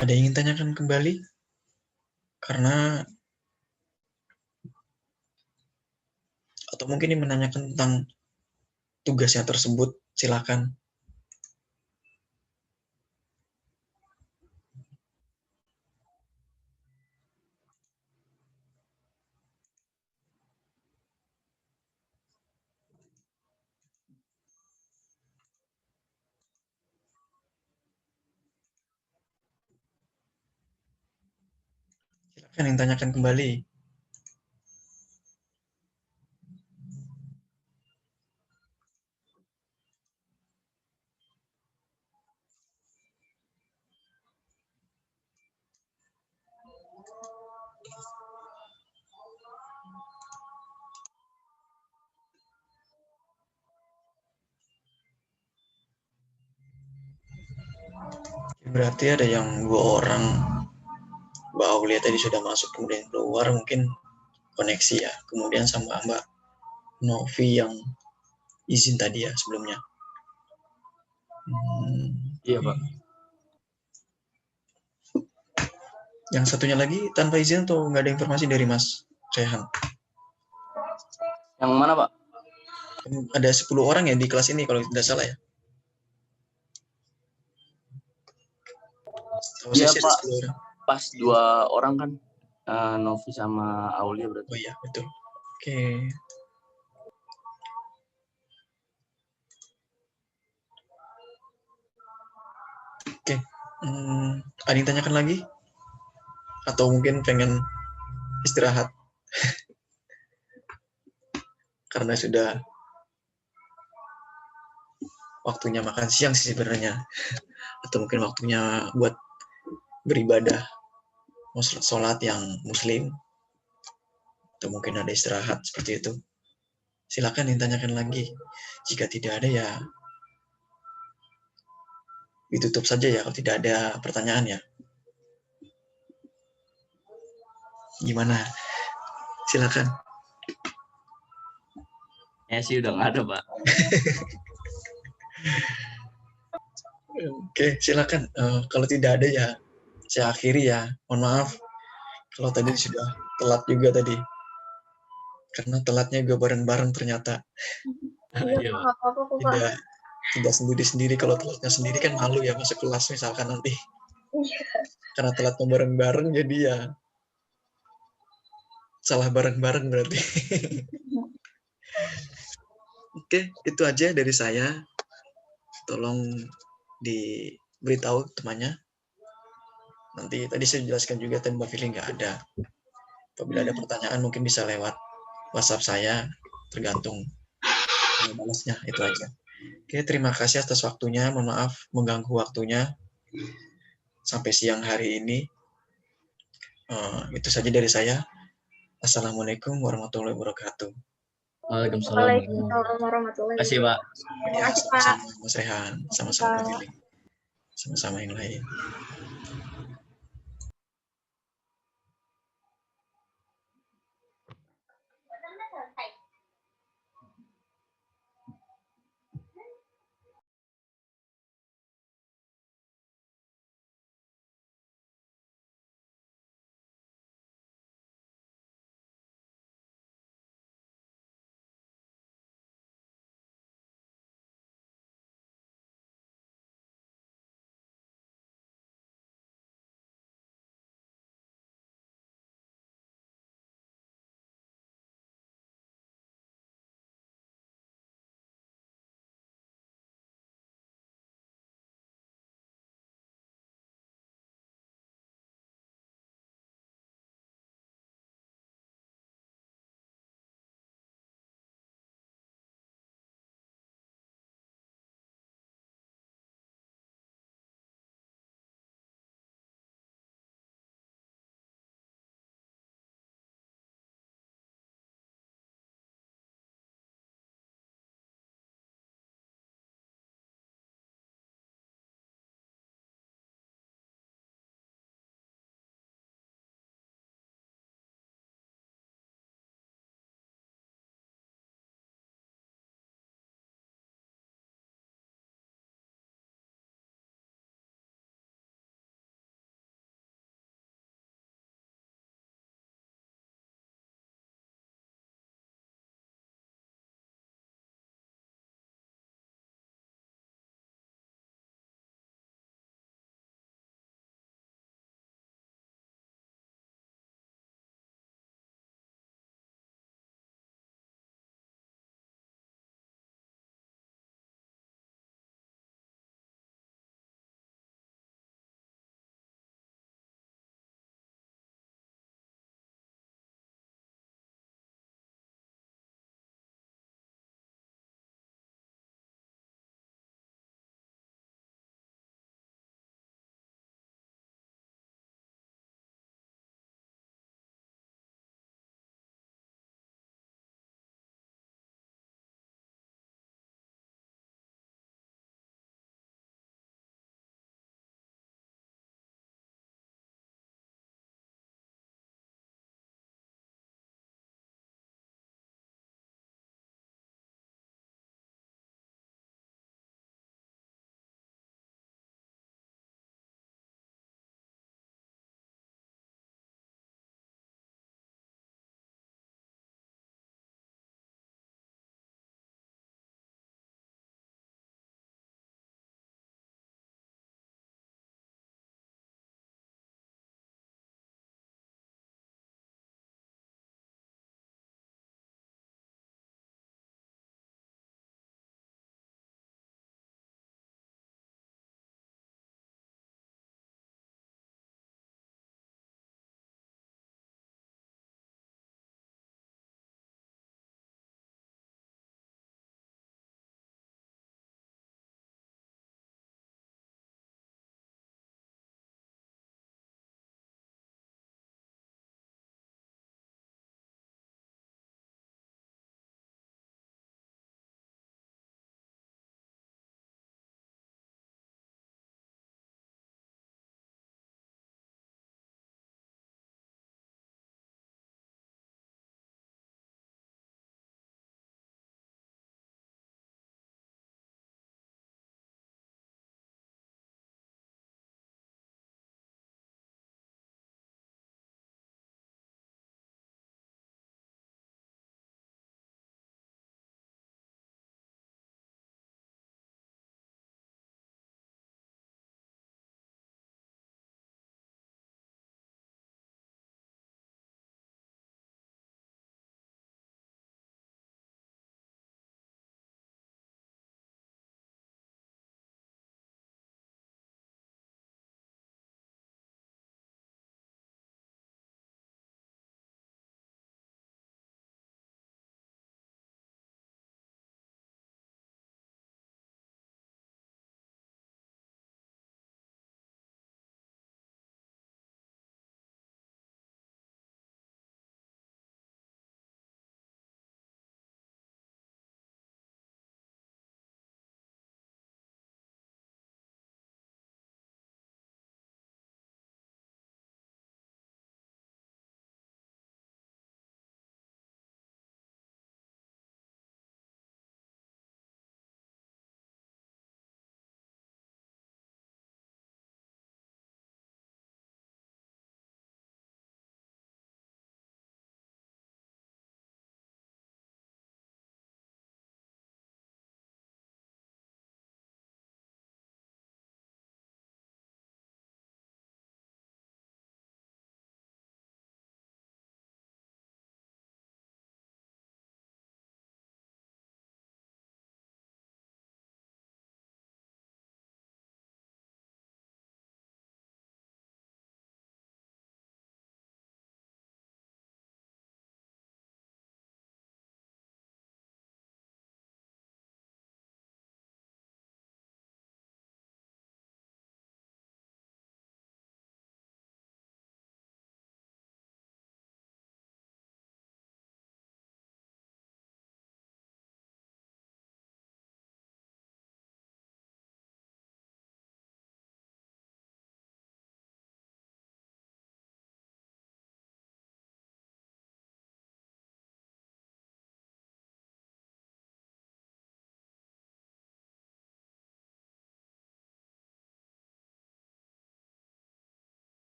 Ada yang ingin tanyakan kembali? Karena atau mungkin yang menanyakan tentang tugasnya tersebut, silakan. Silakan yang tanyakan kembali. Berarti ada yang 2 orang. Mbak Aulia tadi sudah masuk kemudian keluar, mungkin koneksi ya. Kemudian sama Mbak Novi yang izin tadi ya sebelumnya. Iya Pak. Yang satunya lagi tanpa izin atau nggak ada informasi dari Mas Rehan? Yang mana Pak? Ada 10 orang ya di kelas ini kalau tidak salah ya? Iya Pak, pas 2 orang kan, Novi sama Aulia berarti. Oh iya, betul. Oke. Oke. Ada yang tanyakan lagi? Atau mungkin pengen istirahat? Karena sudah waktunya makan siang sih sebenarnya. Atau mungkin waktunya buat beribadah, sholat yang muslim, atau mungkin ada istirahat seperti itu. Silakan ditanyakan lagi. Jika tidak ada ya ditutup saja ya kalau tidak ada pertanyaan ya. Gimana? Silakan. Ya sih udah nggak ada, Pak. Oke, silakan. Kalau tidak ada ya, saya akhiri ya. Mohon maaf kalau tadi sudah telat juga tadi. Karena telatnya juga bareng-bareng ternyata. Iya, Pak, nggak apa-apa kok, Pak. Tidak sendiri-sendiri. Kalau telatnya sendiri kan malu ya masuk kelas misalkan nanti. Iya. Karena telatnya bareng-bareng jadi ya salah bareng-bareng berarti. Oke, itu aja dari saya. Tolong diberitahu temannya. Nanti tadi saya jelaskan juga tadi Mbak Fili nggak ada. Apabila ada pertanyaan mungkin bisa lewat WhatsApp saya, tergantung balasnya, itu aja. Oke, terima kasih atas waktunya. Mohon maaf mengganggu waktunya sampai siang hari ini. Itu saja dari saya. Assalamualaikum warahmatullahi wabarakatuh. Waalaikumsalam. Waalaikumsalam warahmatullahi Kasih, Pak. wabarakatuh. Terima Ya, kasih, Pak. sama-sama Mas Rehan, sama-sama Mbak Fili, sama-sama yang lain.